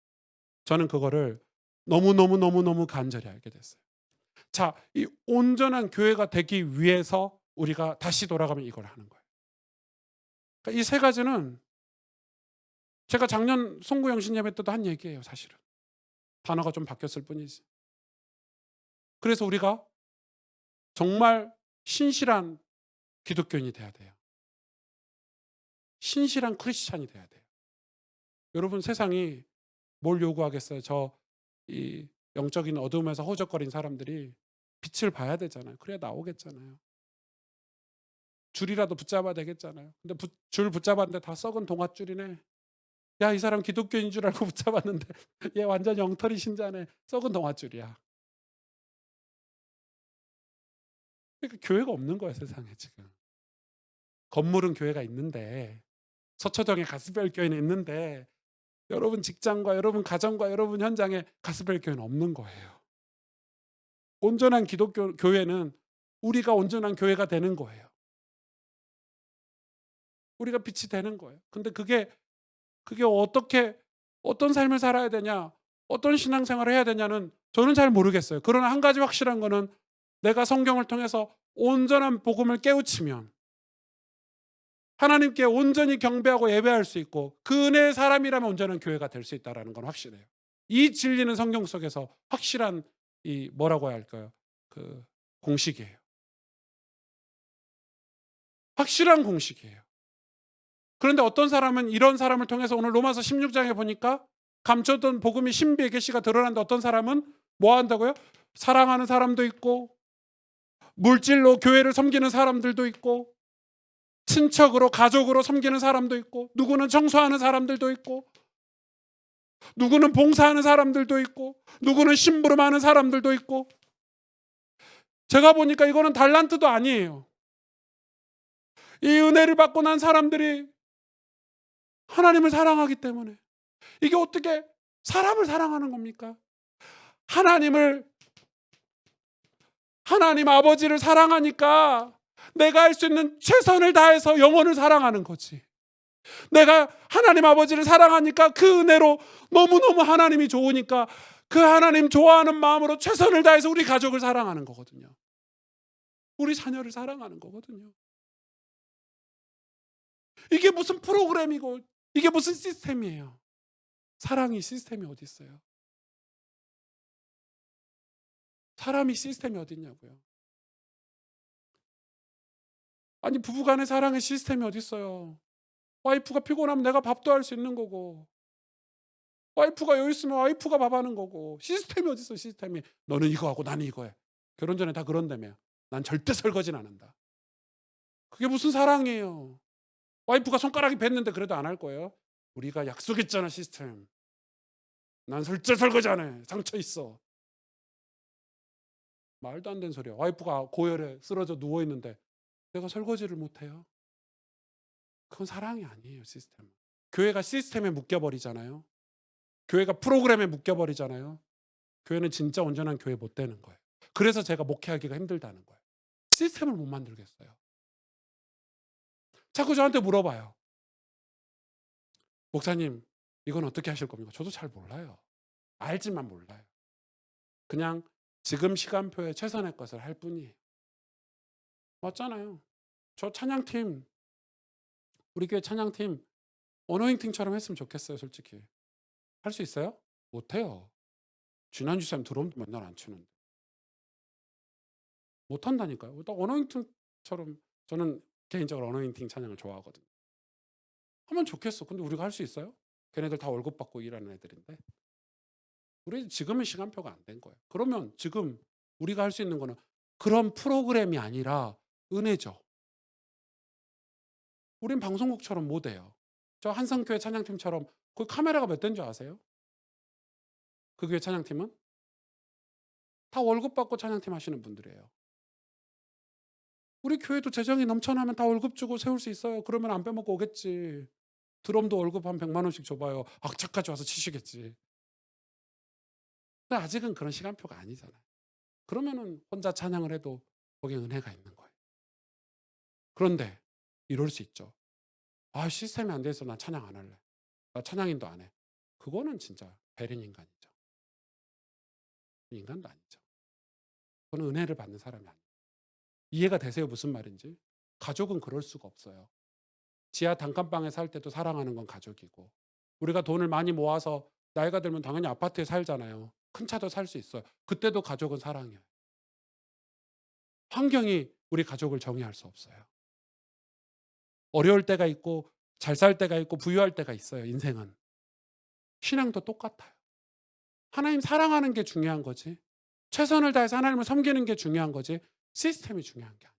저는 그거를 너무너무 간절히 알게 됐어요. 자, 이 온전한 교회가 되기 위해서 우리가 다시 돌아가면 이걸 하는 거예요. 그러니까 이 세 가지는 제가 작년 송구영신 예배 때도 한 얘기예요, 사실은. 단어가 좀 바뀌었을 뿐이지. 그래서 우리가 정말 신실한 기독교인이 돼야 돼요. 신실한 크리스찬이 돼야 돼요. 여러분 세상이 뭘 요구하겠어요? 이 영적인 어둠에서 허우적거린 사람들이 빛을 봐야 되잖아요. 그래야 나오겠잖아요. 줄이라도 붙잡아야 되겠잖아요. 근데 줄 붙잡았는데 다 썩은 동아줄이네. 야, 이 사람 기독교인 줄 알고 붙잡았는데 얘 완전 엉터리 신자네. 썩은 동아줄이야. 그러니까 교회가 없는 거예요, 세상에 지금. 건물은 교회가 있는데 서초동에 가스별 교회는 있는데 여러분 직장과 여러분 가정과 여러분 현장에 가스별 교회는 없는 거예요. 온전한 기독교 교회는 우리가 온전한 교회가 되는 거예요. 우리가 빛이 되는 거예요. 근데 그게 어떤 삶을 살아야 되냐, 어떤 신앙생활을 해야 되냐는 저는 잘 모르겠어요. 그러나 한 가지 확실한 거는 내가 성경을 통해서 온전한 복음을 깨우치면 하나님께 온전히 경배하고 예배할 수 있고 그 은혜의 사람이라면 온전한 교회가 될 수 있다는 건 확실해요. 이 진리는 성경 속에서 확실한 뭐라고 해야 할까요? 그 공식이에요. 확실한 공식이에요. 그런데 어떤 사람은 이런 사람을 통해서 오늘 로마서 16장에 보니까 감췄던 복음이 신비의 계시가 드러난다. 어떤 사람은 뭐 한다고요? 사랑하는 사람도 있고 물질로 교회를 섬기는 사람들도 있고 친척으로 가족으로 섬기는 사람도 있고 누구는 청소하는 사람들도 있고 누구는 봉사하는 사람들도 있고 누구는 심부름하는 사람들도 있고 제가 보니까 이거는 달란트도 아니에요. 이 은혜를 받고 난 사람들이 하나님을 사랑하기 때문에 이게 어떻게 사람을 사랑하는 겁니까? 하나님 아버지를 사랑하니까 내가 할 수 있는 최선을 다해서 영혼을 사랑하는 거지. 내가 하나님 아버지를 사랑하니까 그 은혜로 너무너무 하나님이 좋으니까 그 하나님 좋아하는 마음으로 최선을 다해서 우리 가족을 사랑하는 거거든요. 우리 자녀를 사랑하는 거거든요. 이게 무슨 프로그램이고 이게 무슨 시스템이에요. 사랑이 시스템이 어디 있어요? 사람이 시스템이 어디 있냐고요. 아니 부부간의 사랑의 시스템이 어디 있어요. 와이프가 피곤하면 내가 밥도 할 수 있는 거고 와이프가 여기 있으면 와이프가 밥하는 거고 시스템이 어디 있어. 시스템이 너는 이거 하고 나는 이거 해. 결혼 전에 다 그런다며. 난 절대 설거지는 안 한다. 그게 무슨 사랑이에요. 와이프가 손가락이 뱄는데 그래도 안 할 거예요. 우리가 약속했잖아 시스템. 난 절대 설거지 안 해. 상처 있어. 말도 안 되는 소리야. 와이프가 고열에 쓰러져 누워있는데 내가 설거지를 못해요. 그건 사랑이 아니에요. 시스템. 교회가 시스템에 묶여버리잖아요. 교회가 프로그램에 묶여버리잖아요. 교회는 진짜 온전한 교회 못 되는 거예요. 그래서 제가 목회하기가 힘들다는 거예요. 시스템을 못 만들겠어요. 자꾸 저한테 물어봐요. 목사님, 이건 어떻게 하실 겁니까? 저도 잘 몰라요. 알지만 몰라요. 그냥 지금 시간표에 최선의 것을 할 뿐이에요. 맞잖아요. 저 찬양팀, 우리 교회 찬양팀 어노잉팅처럼 했으면 좋겠어요, 솔직히. 할 수 있어요? 못해요. 지난주 쌤 드럼도 맨날 안 치는데. 못한다니까요. 딱 어노잉팅처럼, 저는 개인적으로 어노잉팅 찬양을 좋아하거든요. 하면 좋겠어. 근데 우리가 할 수 있어요? 걔네들 다 월급 받고 일하는 애들인데. 우리 지금은 시간표가 안 된 거예요. 그러면 지금 우리가 할 수 있는 거는 그런 프로그램이 아니라 은혜죠. 우린 방송국처럼 못 해요. 저 한성교회 찬양팀처럼 그 카메라가 몇 대인 줄 아세요? 그 교회 찬양팀은? 다 월급 받고 찬양팀 하시는 분들이에요. 우리 교회도 재정이 넘쳐나면 다 월급 주고 세울 수 있어요. 그러면 안 빼먹고 오겠지. 드럼도 월급 한 100만 원씩 줘봐요. 악착같이 와서 치시겠지. 근데 아직은 그런 시간표가 아니잖아요. 그러면은 혼자 찬양을 해도 거기에 은혜가 있는 거예요. 그런데 이럴 수 있죠. 아, 시스템이 안 돼서 나 찬양 안 할래. 나 찬양인도 안 해. 그거는 진짜 베린 인간이죠. 인간도 아니죠. 그건 은혜를 받는 사람이 아니에요. 이해가 되세요? 무슨 말인지? 가족은 그럴 수가 없어요. 지하 단칸방에 살 때도 사랑하는 건 가족이고, 우리가 돈을 많이 모아서 나이가 들면 당연히 아파트에 살잖아요. 큰 차도 살 수 있어요. 그때도 가족은 사랑해요. 환경이 우리 가족을 정의할 수 없어요. 어려울 때가 있고 잘 살 때가 있고 부유할 때가 있어요. 인생은. 신앙도 똑같아요. 하나님 사랑하는 게 중요한 거지, 최선을 다해서 하나님을 섬기는 게 중요한 거지, 시스템이 중요한 게 아니에요.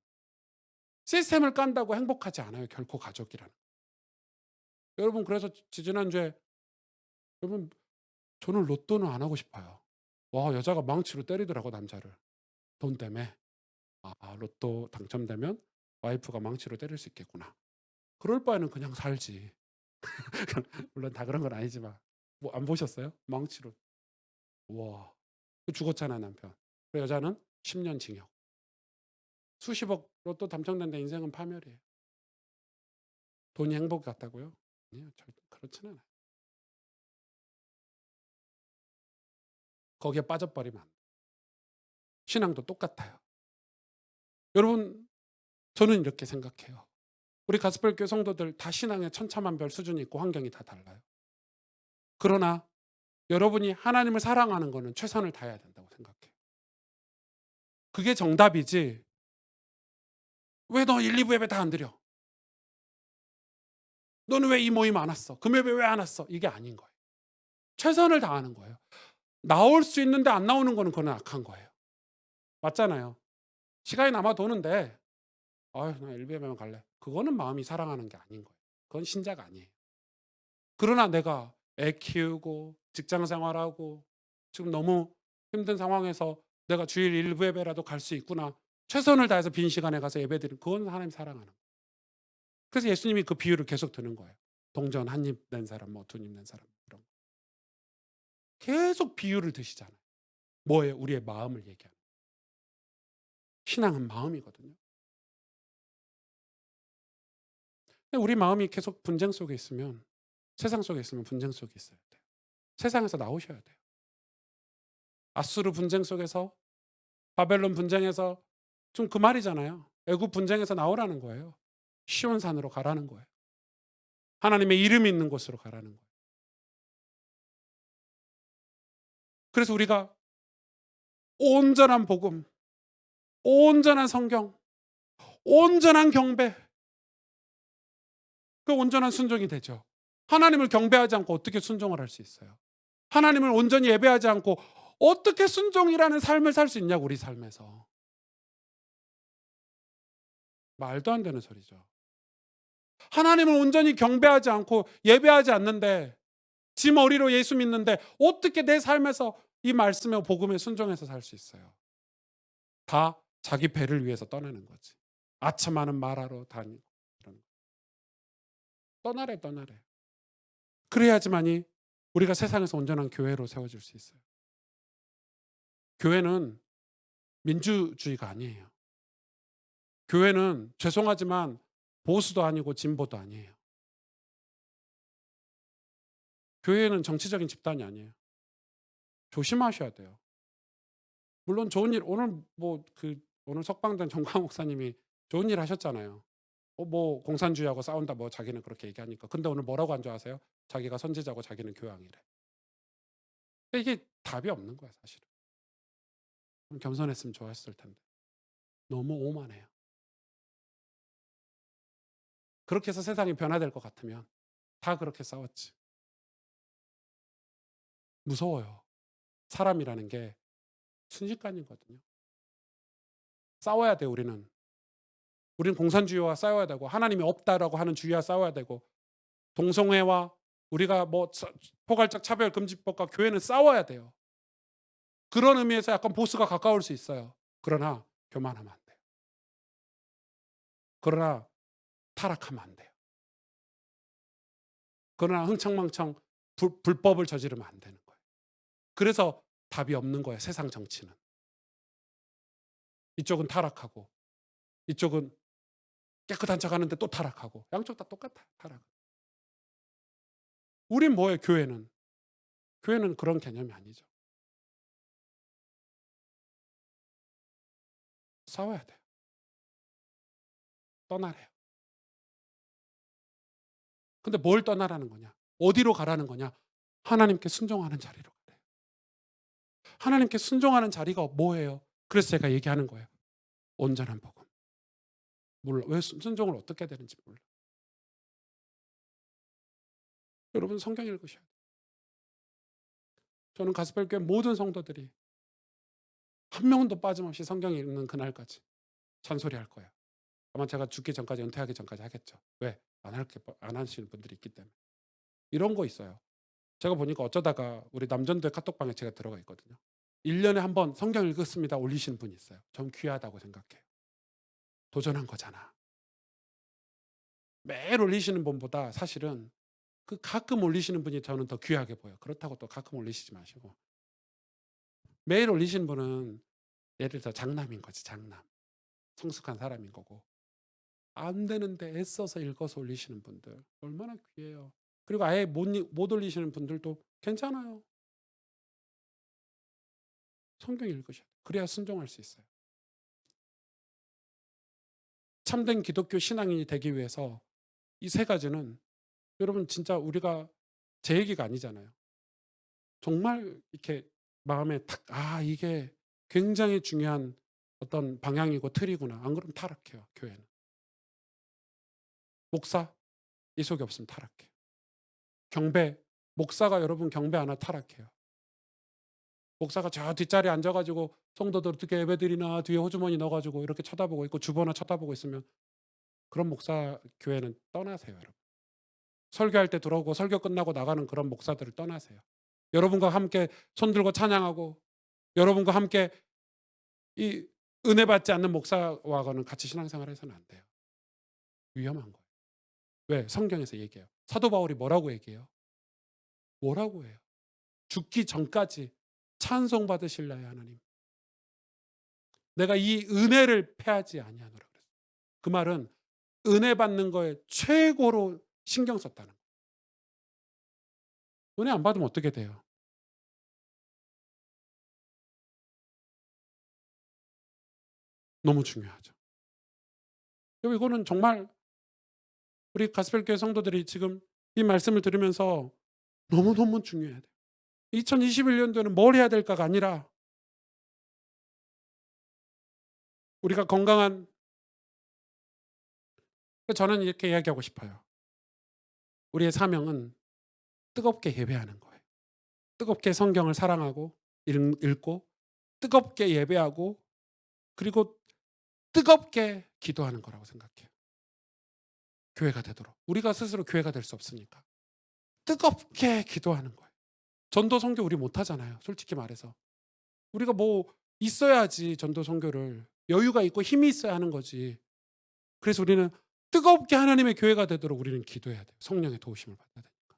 시스템을 깐다고 행복하지 않아요. 결코 가족이라는. 여러분, 그래서 지난주에, 여러분, 저는 로또는 안 하고 싶어요. 와, 여자가 망치로 때리더라고, 남자를. 돈 때문에. 아, 로또 당첨되면 와이프가 망치로 때릴 수 있겠구나. 그럴 바에는 그냥 살지. 물론 다 그런 건 아니지만. 뭐 안 보셨어요? 망치로. 와, 죽었잖아, 남편. 그 여자는 10년 징역. 수십억 로또 당첨된데 인생은 파멸이에요. 돈이 행복 같다고요? 아니요, 절대 그렇지는 않아요. 거기에 빠져버리면 안 돼요. 신앙도 똑같아요. 여러분, 저는 이렇게 생각해요. 우리 가스펠교회 성도들 다 신앙의 천차만별 수준이 있고 환경이 다 달라요. 그러나 여러분이 하나님을 사랑하는 거는 최선을 다해야 된다고 생각해요. 그게 정답이지, 왜 너 1, 2부 예배 다 안 드려? 너는 왜 이 모임 안 왔어? 금요일에 왜 안 왔어? 이게 아닌 거예요. 최선을 다하는 거예요. 나올 수 있는데 안 나오는 거는 그건 악한 거예요. 맞잖아요. 시간이 남아 도는데 아유, 나 일부 예배만 갈래. 그거는 마음이 사랑하는 게 아닌 거예요. 그건 신자가 아니에요. 그러나 내가 애 키우고 직장 생활하고 지금 너무 힘든 상황에서 내가 주일 일부 예배라도 갈 수 있구나, 최선을 다해서 빈 시간에 가서 예배드리는, 그건 하나님 사랑하는 거예요. 그래서 예수님이 그 비유를 계속 드는 거예요. 동전 한 입 낸 사람, 뭐 두 입 낸 사람, 이런 거. 계속 비유를 드시잖아요. 뭐예요? 우리의 마음을 얘기하는. 신앙은 마음이거든요. 근데 우리 마음이 계속 분쟁 속에 있으면, 세상 속에 있으면 분쟁 속에 있어야 돼요. 세상에서 나오셔야 돼요. 아수르 분쟁 속에서, 바벨론 분쟁에서, 좀 그 말이잖아요. 애굽 분쟁에서 나오라는 거예요. 시온산으로 가라는 거예요. 하나님의 이름이 있는 곳으로 가라는 거예요. 그래서 우리가 온전한 복음, 온전한 성경, 온전한 경배, 그 온전한 순종이 되죠. 하나님을 경배하지 않고 어떻게 순종을 할 수 있어요? 하나님을 온전히 예배하지 않고 어떻게 순종이라는 삶을 살 수 있냐고, 우리 삶에서. 말도 안 되는 소리죠. 하나님을 온전히 경배하지 않고 예배하지 않는데, 지 머리로 예수 믿는데 어떻게 내 삶에서 이 말씀의 복음에 순종해서 살 수 있어요? 다 자기 배를 위해서 떠나는 거지. 아첨하는 말하러 다니고 이런 거. 떠나래, 떠나래. 그래야지만이 우리가 세상에서 온전한 교회로 세워질 수 있어요. 교회는 민주주의가 아니에요. 교회는 죄송하지만 보수도 아니고 진보도 아니에요. 교회는 정치적인 집단이 아니에요. 조심하셔야 돼요. 물론 좋은 일 오늘 오늘 석방된 정광 목사님이 좋은 일 하셨잖아요. 뭐 공산주의하고 싸운다 뭐 자기는 그렇게 얘기하니까. 근데 오늘 뭐라고 한 줄 아세요? 자기가 선지자고 자기는 교황이래. 근데 이게 답이 없는 거야 사실은. 좀 겸손했으면 좋았을 텐데. 너무 오만해요. 그렇게 해서 세상이 변화될 것 같으면 다 그렇게 싸웠지. 무서워요. 사람이라는 게 순식간이거든요. 싸워야 돼 우리는. 우리는 공산주의와 싸워야 되고 하나님이 없다라고 하는 주의와 싸워야 되고 동성애와 우리가 뭐 포괄적 차별금지법과 교회는 싸워야 돼요. 그런 의미에서 약간 보수가 가까울 수 있어요. 그러나 교만하면 안 돼요. 그러나 타락하면 안 돼요. 그러나 흥청망청 불법을 저지르면 안 되는 거예요. 그래서 답이 없는 거예요. 세상 정치는. 이쪽은 타락하고 이쪽은 깨끗한 척 하는데 또 타락하고 양쪽 다 똑같아요. 타락. 우린 뭐예요? 교회는. 교회는 그런 개념이 아니죠. 싸워야 돼요. 떠나래요. 근데 뭘 떠나라는 거냐? 어디로 가라는 거냐? 하나님께 순종하는 자리로 가래요. 하나님께 순종하는 자리가 뭐예요? 그래서 제가 얘기하는 거예요. 온전한 복음. 몰라. 왜 순종을 어떻게 되는지 몰라. 여러분 성경 읽으셔야 돼요. 저는 가스펠교회 모든 성도들이 한 명도 빠짐없이 성경 읽는 그날까지 잔소리할 거예요. 아마 제가 죽기 전까지 은퇴하기 전까지 하겠죠. 왜? 안 하시는 분들이 있기 때문에. 이런 거 있어요. 제가 보니까 어쩌다가 우리 남전도의 카톡방에 제가 들어가 있거든요. 1년에 한 번 성경 읽었습니다 올리시는 분이 있어요. 전 귀하다고 생각해요. 도전한 거잖아. 매일 올리시는 분보다 사실은 그 가끔 올리시는 분이 저는 더 귀하게 보여요. 그렇다고 또 가끔 올리시지 마시고. 매일 올리시는 분은 예를 들어 장남인 거지, 장남. 성숙한 사람인 거고. 안 되는데 애써서 읽어서 올리시는 분들 얼마나 귀해요. 그리고 아예 못 올리시는 분들도 괜찮아요. 성경 읽으셔야 돼요. 그래야 순종할 수 있어요. 참된 기독교 신앙인이 되기 위해서 이 세 가지는 여러분 진짜 우리가 제 얘기가 아니잖아요. 정말 이렇게 마음에 이게 굉장히 중요한 어떤 방향이고 틀이구나. 안 그러면 타락해요, 교회는. 목사, 이속이 없으면 타락해요. 경배, 목사가 여러분 경배 안 하면 타락해요. 목사가 저 뒷자리에 앉아가지고 성도들 어떻게 예배드리나 뒤에 호주머니 넣어가지고 이렇게 쳐다보고 있고 주보나 쳐다보고 있으면 그런 목사 교회는 떠나세요, 여러분. 설교할 때 들어오고 설교 끝나고 나가는 그런 목사들을 떠나세요. 여러분과 함께 손들고 찬양하고 여러분과 함께 이 은혜 받지 않는 목사와는 같이 신앙생활 해서는 안 돼요. 위험한 거예요. 왜? 성경에서 얘기해요. 사도 바울이 뭐라고 얘기해요? 뭐라고 해요? 죽기 전까지 찬송 받으실라요, 하나님. 내가 이 은혜를 패하지 아니하노라 그랬어요. 그 말은 은혜 받는 거에 최고로 신경 썼다는 거예요. 은혜 안 받으면 어떻게 돼요? 너무 중요하죠. 그리고 이거는 정말 우리 가스펠교회 성도들이 지금 이 말씀을 들으면서 너무너무 중요해야 돼요. 2021년도에는 뭘 해야 될까가 아니라 우리가 건강한 저는 이렇게 이야기하고 싶어요. 우리의 사명은 뜨겁게 예배하는 거예요. 뜨겁게 성경을 사랑하고 읽고 뜨겁게 예배하고 그리고 뜨겁게 기도하는 거라고 생각해요. 교회가 되도록. 우리가 스스로 교회가 될 수 없으니까. 뜨겁게 기도하는 거예요. 전도 선교 우리 못 하잖아요. 솔직히 말해서. 우리가 뭐 있어야지 전도 선교를 여유가 있고 힘이 있어야 하는 거지. 그래서 우리는 뜨겁게 하나님의 교회가 되도록 우리는 기도해야 돼요. 성령의 도우심을 받아야 되니까.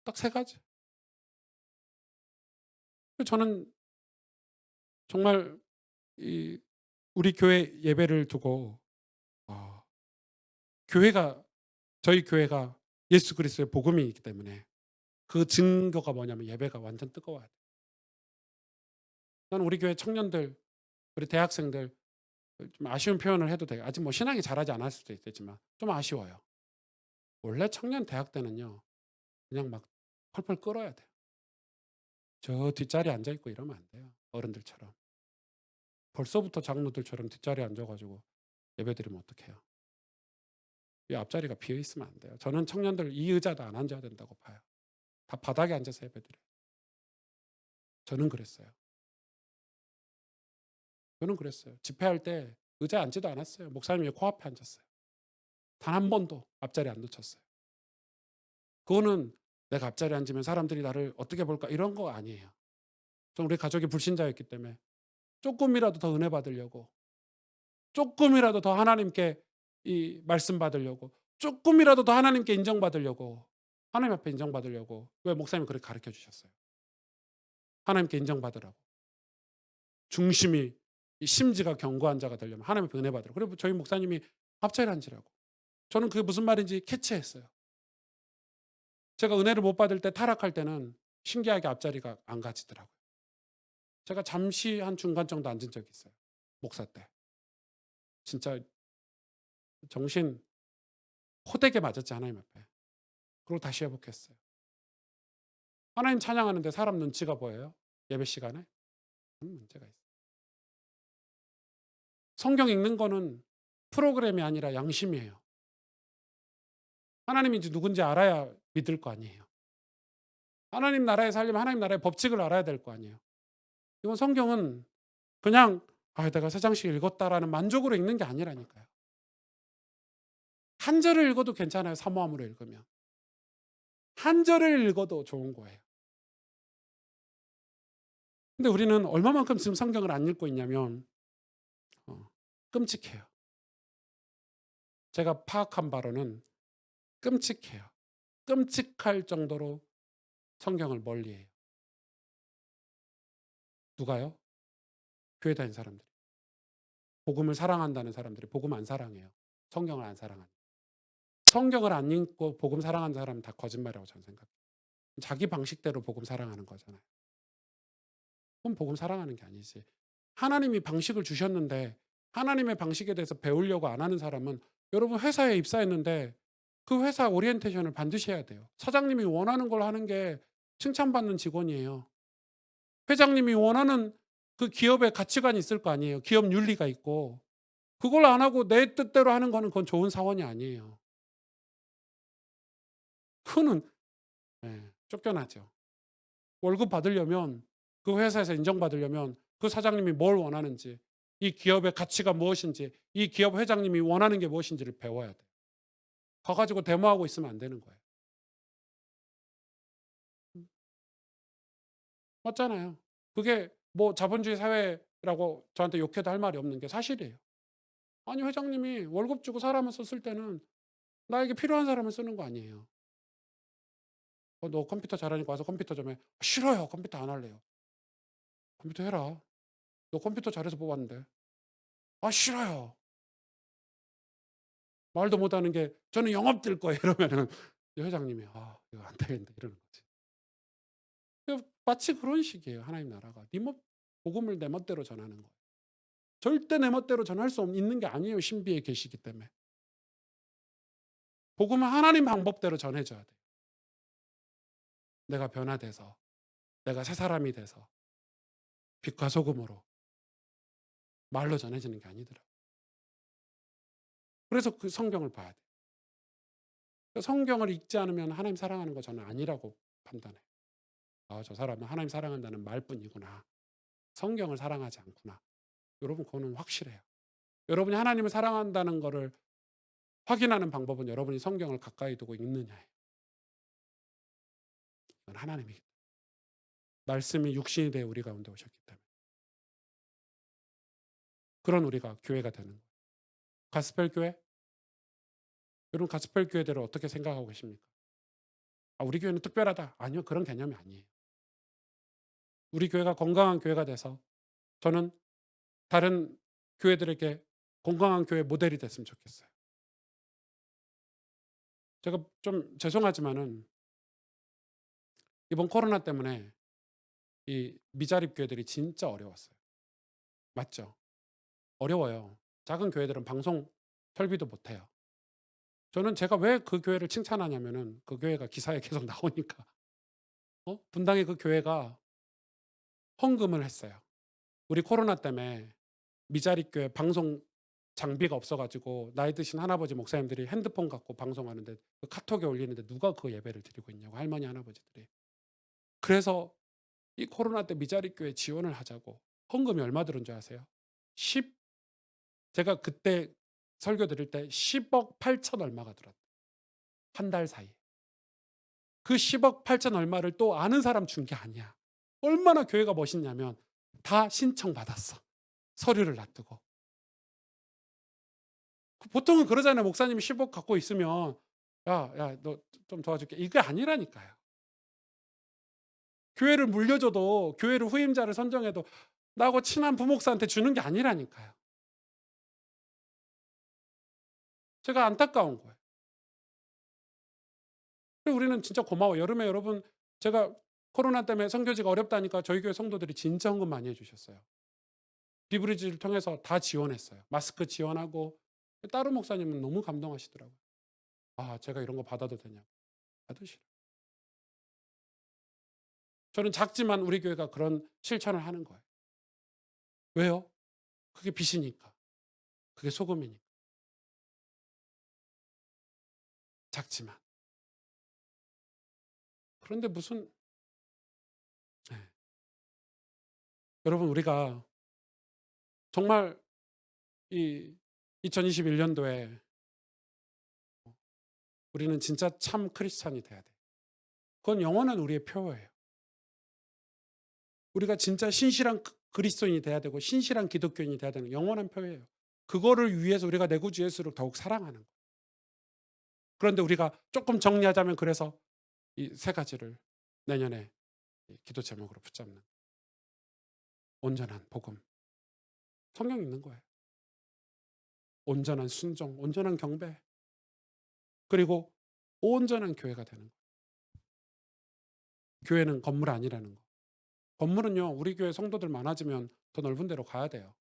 딱 세 가지. 저는 정말 이 우리 교회 예배를 두고 어 교회가 저희 교회가 예수 그리스도의 복음이기 때문에 그 증거가 뭐냐면 예배가 완전 뜨거워야 돼요. 저는 우리 교회 청년들, 우리 대학생들 좀 아쉬운 표현을 해도 돼요. 아직 뭐 신앙이 자라지 않았을 수도 있겠지만 좀 아쉬워요. 원래 청년 대학 때는요. 그냥 막 펄펄 끓어야 돼요. 저 뒷자리에 앉아 있고 이러면 안 돼요. 어른들처럼. 벌써부터 장로들처럼 뒷자리에 앉아 가지고 예배드리면 어떡해요. 이 앞자리가 비어 있으면 안 돼요. 저는 청년들 이 의자도 안 앉아야 된다고 봐요. 다 바닥에 앉아서 예배드려요. 저는 그랬어요. 저는 그랬어요. 집회할 때 의자에 앉지도 않았어요. 목사님이 코앞에 앉았어요. 단 한 번도 앞자리 안 놓쳤어요. 그거는 내가 앞자리에 앉으면 사람들이 나를 어떻게 볼까 이런 거 아니에요. 전 우리 가족이 불신자였기 때문에 쪼끔이라도 더 은혜 받으려고, 쪼끔이라도 더 하나님께 이 말씀 받으려고, 쪼끔이라도 더 하나님께 인정받으려고, 하나님 앞에 인정받으려고 왜 목사님이 그렇게 가르쳐 주셨어요. 하나님께 인정받으라고. 중심이 이 심지가 견고한 자가 되려면 하나님 앞에 은혜 받으라고. 그리고 저희 목사님이 앞자리에 앉으라고. 저는 그게 무슨 말인지 캐치했어요. 제가 은혜를 못 받을 때 타락할 때는 신기하게 앞자리가 안 가지더라고요. 제가 잠시 한 중간 정도 앉은 적이 있어요. 목사 때. 진짜 정신 호되게 맞았지 하나님 앞에. 그리고 다시 회복했어요. 하나님 찬양하는데 사람 눈치가 보여요? 예배 시간에? 문제가 있어요. 성경 읽는 거는 프로그램이 아니라 양심이에요. 하나님인지 누군지 알아야 믿을 거 아니에요. 하나님 나라에 살려면 하나님 나라의 법칙을 알아야 될 거 아니에요. 이건 성경은 그냥 내가 세 장씩 읽었다라는 만족으로 읽는 게 아니라니까요. 한 절을 읽어도 괜찮아요. 사모함으로 읽으면. 한 절을 읽어도 좋은 거예요. 근데 우리는 얼마만큼 지금 성경을 안 읽고 있냐면 끔찍해요. 제가 파악한 바로는 끔찍해요. 끔찍할 정도로 성경을 멀리해요. 누가요? 교회 다니는 사람들이. 복음을 사랑한다는 사람들이 복음 안 사랑해요. 성경을 안 사랑하는. 성경을 안 읽고 복음 사랑하는 사람은 다 거짓말이라고 저는 생각해요. 자기 방식대로 복음 사랑하는 거잖아요. 그럼 복음 사랑하는 게 아니지. 하나님이 방식을 주셨는데 하나님의 방식에 대해서 배우려고 안 하는 사람은 여러분 회사에 입사했는데 그 회사 오리엔테이션을 반드시 해야 돼요. 사장님이 원하는 걸 하는 게 칭찬받는 직원이에요. 회장님이 원하는 그 기업의 가치관이 있을 거 아니에요. 기업 윤리가 있고. 그걸 안 하고 내 뜻대로 하는 거는 그건 좋은 사원이 아니에요. 그거는 쫓겨나죠. 월급 받으려면 그 회사에서 인정받으려면 그 사장님이 뭘 원하는지 이 기업의 가치가 무엇인지 이 기업 회장님이 원하는 게 무엇인지를 배워야 돼요. 가가지고 데모하고 있으면 안 되는 거예요. 맞잖아요. 그게 뭐 자본주의 사회라고 저한테 욕해도 할 말이 없는 게 사실이에요. 아니 회장님이 월급 주고 사람을 썼을 때는 나에게 필요한 사람을 쓰는 거 아니에요. 너 컴퓨터 잘하니까 와서 컴퓨터 좀 해. 싫어요. 컴퓨터 안 할래요. 컴퓨터 해라. 너 컴퓨터 잘해서 뽑았는데. 싫어요. 말도 못하는 게 저는 영업 될 거예요. 이러면은 이 회장님이 이거 안 되겠는데 이러는 거지. 마치 그런 식이에요. 하나님 나라가. 복음을 내 멋대로 전하는 거예요. 절대 내 멋대로 전할 수 있는 게 아니에요. 신비에 계시기 때문에. 복음은 하나님 방법대로 전해져야 돼요. 내가 변화돼서 내가 새 사람이 돼서 빛과 소금으로 말로 전해지는 게 아니더라고요. 그래서 그 성경을 봐야 돼요. 성경을 읽지 않으면 하나님 사랑하는 거 저는 아니라고 판단해요. 저 사람은 하나님 사랑한다는 말뿐이구나. 성경을 사랑하지 않구나. 여러분 그거는 확실해요. 여러분이 하나님을 사랑한다는 것을 확인하는 방법은 여러분이 성경을 가까이 두고 읽느냐예요. 이건 하나님이 말씀이 육신이 되어 우리 가운데 오셨기 때문에 그런 우리가 교회가 되는 거예요. 가스펠 교회? 여러분 가스펠 교회대로 어떻게 생각하고 계십니까? 우리 교회는 특별하다. 아니요. 그런 개념이 아니에요. 우리 교회가 건강한 교회가 돼서 저는 다른 교회들에게 건강한 교회 모델이 됐으면 좋겠어요. 제가 좀 죄송하지만은 이번 코로나 때문에 이 미자립 교회들이 진짜 어려웠어요. 맞죠? 어려워요. 작은 교회들은 방송 설비도 못 해요. 저는 제가 왜 그 교회를 칭찬하냐면은 그 교회가 기사에 계속 나오니까. 분당의 그 교회가 헌금을 했어요. 우리 코로나 때문에 미자립 교회 방송 장비가 없어 가지고 나이 드신 할아버지 목사님들이 핸드폰 갖고 방송하는데 그 카톡에 올리는데 누가 그 예배를 드리고 있냐고, 할머니 할아버지들이. 그래서 이 코로나 때 미자립 교회 지원을 하자고 헌금이 얼마 들은 줄 아세요? 10 제가 그때 설교 드릴 때 10억 8천 얼마가 들었대요. 한 달 사이에. 그 10억 8천 얼마를 또 아는 사람 준 게 아니야. 얼마나 교회가 멋있냐면 다 신청받았어. 서류를 놔두고. 보통은 그러잖아요. 목사님이 10억 갖고 있으면 "야, 너 좀 도와줄게." 이게 아니라니까요. 교회를 물려줘도, 교회를 후임자를 선정해도 나하고 친한 부목사한테 주는 게 아니라니까요. 제가 안타까운 거예요. 그리고 우리는 진짜 고마워요. 여름에 여러분, 제가 코로나 때문에 선교지가 어렵다니까 저희 교회 성도들이 진짜 헌금 많이 해 주셨어요. 비브리지를 통해서 다 지원했어요. 마스크 지원하고. 따로 목사님은 너무 감동하시더라고요. "아, 제가 이런 거 받아도 되냐고." 받으시라. 저는 작지만 우리 교회가 그런 실천을 하는 거예요. 왜요? 그게 빛이니까. 그게 소금이니까. 작지만. 그런데 무슨, 네. 여러분, 우리가 정말 이 2021년도에 우리는 진짜 참 크리스찬이 돼야 돼요. 그건 영원한 우리의 표어예요. 우리가 진짜 신실한 그리스도인이 돼야 되고 신실한 기독교인이 돼야 되는 영원한 표어예요. 그거를 위해서 우리가 내 구주 예수를 더욱 사랑하는 거예요. 그런데 우리가 조금 정리하자면, 그래서 이 세 가지를 내년에 기도 제목으로 붙잡는 온전한 복음. 성경 있는 거예요. 온전한 순종, 온전한 경배, 그리고 온전한 교회가 되는 거예요. 교회는 건물 아니라는 거. 건물은요, 우리 교회 성도들 많아지면 더 넓은 데로 가야 돼요.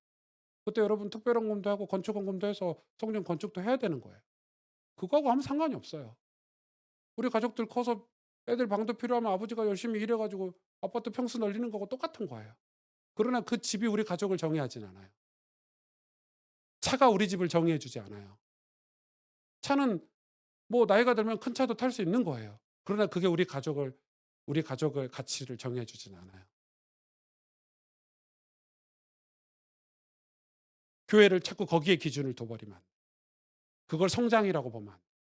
그때 여러분 특별원금도 하고 건축원금도 해서 성전 건축도 해야 되는 거예요. 그거하고 아무 상관이 없어요. 우리 가족들 커서 애들 방도 필요하면 아버지가 열심히 일해 가지고 아파트 평수 늘리는 거하고 똑같은 거예요. 그러나 그 집이 우리 가족을 정의하진 않아요. 차가 우리 집을 정의해 주지 않아요. 차는 뭐 나이가 들면 큰 차도 탈 수 있는 거예요. 그러나 그게 우리 가족의 가치를 정해 주진 않아요. 교회를 자꾸 거기에 기준을 둬 버리면 안 돼요. 그걸 성장이라고 보면 안 돼요.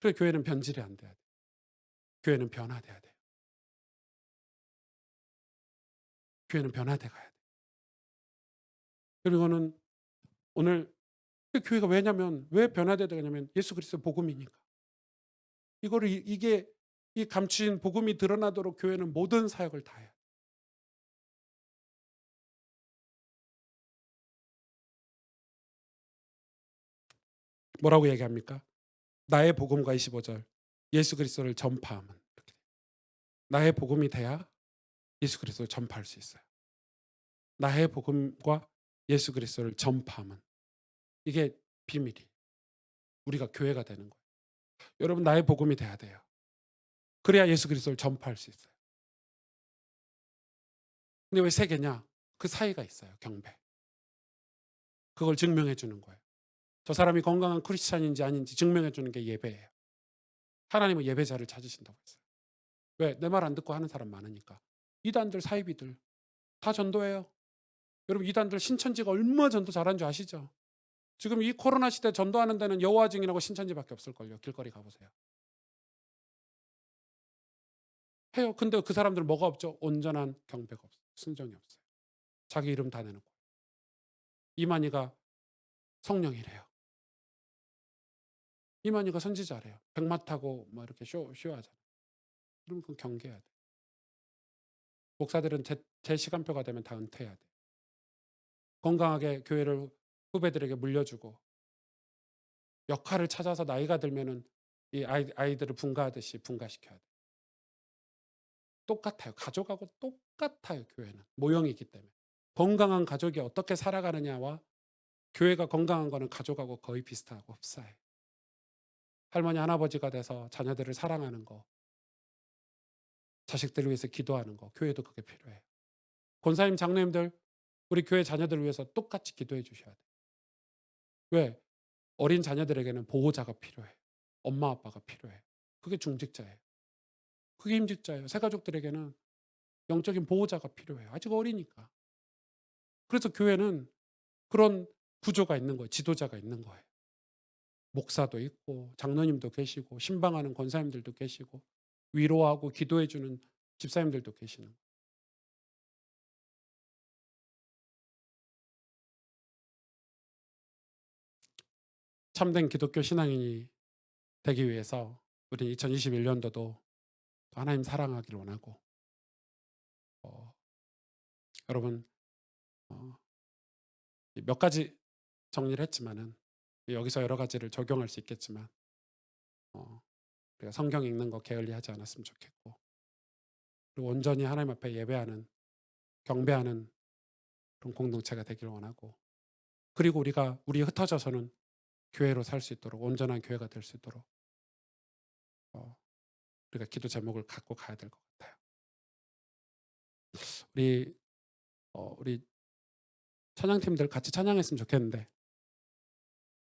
그래서 교회는 변질이 안 돼야 돼요. 교회는 변화돼야 돼요. 교회는 변화돼 가야 돼요. 그리고는 오늘 그 교회가, 왜냐면 왜 변화돼야 되냐면 예수 그리스도 복음이니까. 이거를 이게 이 감추인 복음이 드러나도록 교회는 모든 사역을 다 해요. 뭐라고 얘기합니까? 나의 복음과 25절. 예수 그리스도를 전파함은. 이렇게. 나의 복음이 돼야 예수 그리스도를 전파할 수 있어요. 나의 복음과 예수 그리스도를 전파함은. 이게 비밀이. 우리가 교회가 되는 거예요. 여러분, 나의 복음이 돼야 돼요. 그래야 예수 그리스도를 전파할 수 있어요. 근데 왜 세 개냐? 그 사이가 있어요. 경배. 그걸 증명해 주는 거예요. 저 사람이 건강한 크리스찬인지 아닌지 증명해 주는 게 예배예요. 하나님은 예배자를 찾으신다고 했어요. 왜? 내 말 안 듣고 하는 사람 많으니까. 이단들, 사이비들 다 전도해요. 여러분, 이단들 신천지가 얼마나 전도 잘하는 줄 아시죠? 지금 이 코로나 시대 전도하는 데는 여호와 증인하고 신천지밖에 없을걸요. 길거리 가보세요. 해요. 근데 그 사람들은 뭐가 없죠? 온전한 경배가 없어요. 순종이 없어요. 자기 이름 다 내놓고. 이만희가 성령이래요. 이만희가 선지자래요. 백마 타고 뭐 이렇게 쇼하잖아요. 그럼 그건 경계해야 돼. 목사들은 제 시간표가 되면 다 은퇴해야 돼. 건강하게 교회를 후배들에게 물려주고 역할을 찾아서 나이가 들면은 이 아이들을 분가하듯이 분가시켜야 돼. 똑같아요. 가족하고 똑같아요. 교회는 모형이기 때문에. 건강한 가족이 어떻게 살아가느냐와 교회가 건강한 거는 가족하고 거의 비슷하고 흡사해요. 할머니 할아버지가 돼서 자녀들을 사랑하는 거, 자식들을 위해서 기도하는 거, 교회도 그게 필요해요. 권사님 장로님들 우리 교회 자녀들을 위해서 똑같이 기도해 주셔야 돼요. 왜? 어린 자녀들에게는 보호자가 필요해요. 엄마 아빠가 필요해요. 그게 중직자예요. 그게 임직자예요. 새가족들에게는 영적인 보호자가 필요해요. 아직 어리니까. 그래서 교회는 그런 구조가 있는 거예요. 지도자가 있는 거예요. 목사도 있고 장로님도 계시고 신방하는 권사님들도 계시고 위로하고 기도해 주는 집사님들도 계시는 거예요. 참된 기독교 신앙인이 되기 위해서 우리 2021년도도 하나님 사랑하기를 원하고 여러분 몇 가지 정리를 했지만은 여기서 여러 가지를 적용할 수 있겠지만 우리가 성경 읽는 거 게을리하지 않았으면 좋겠고 그리고 온전히 하나님 앞에 예배하는 경배하는 그런 공동체가 되기를 원하고 그리고 우리 흩어져서는 교회로 살 수 있도록 온전한 교회가 될 수 있도록 우리가 기도 제목을 갖고 가야 될 것 같아요. 우리 찬양팀들 같이 찬양했으면 좋겠는데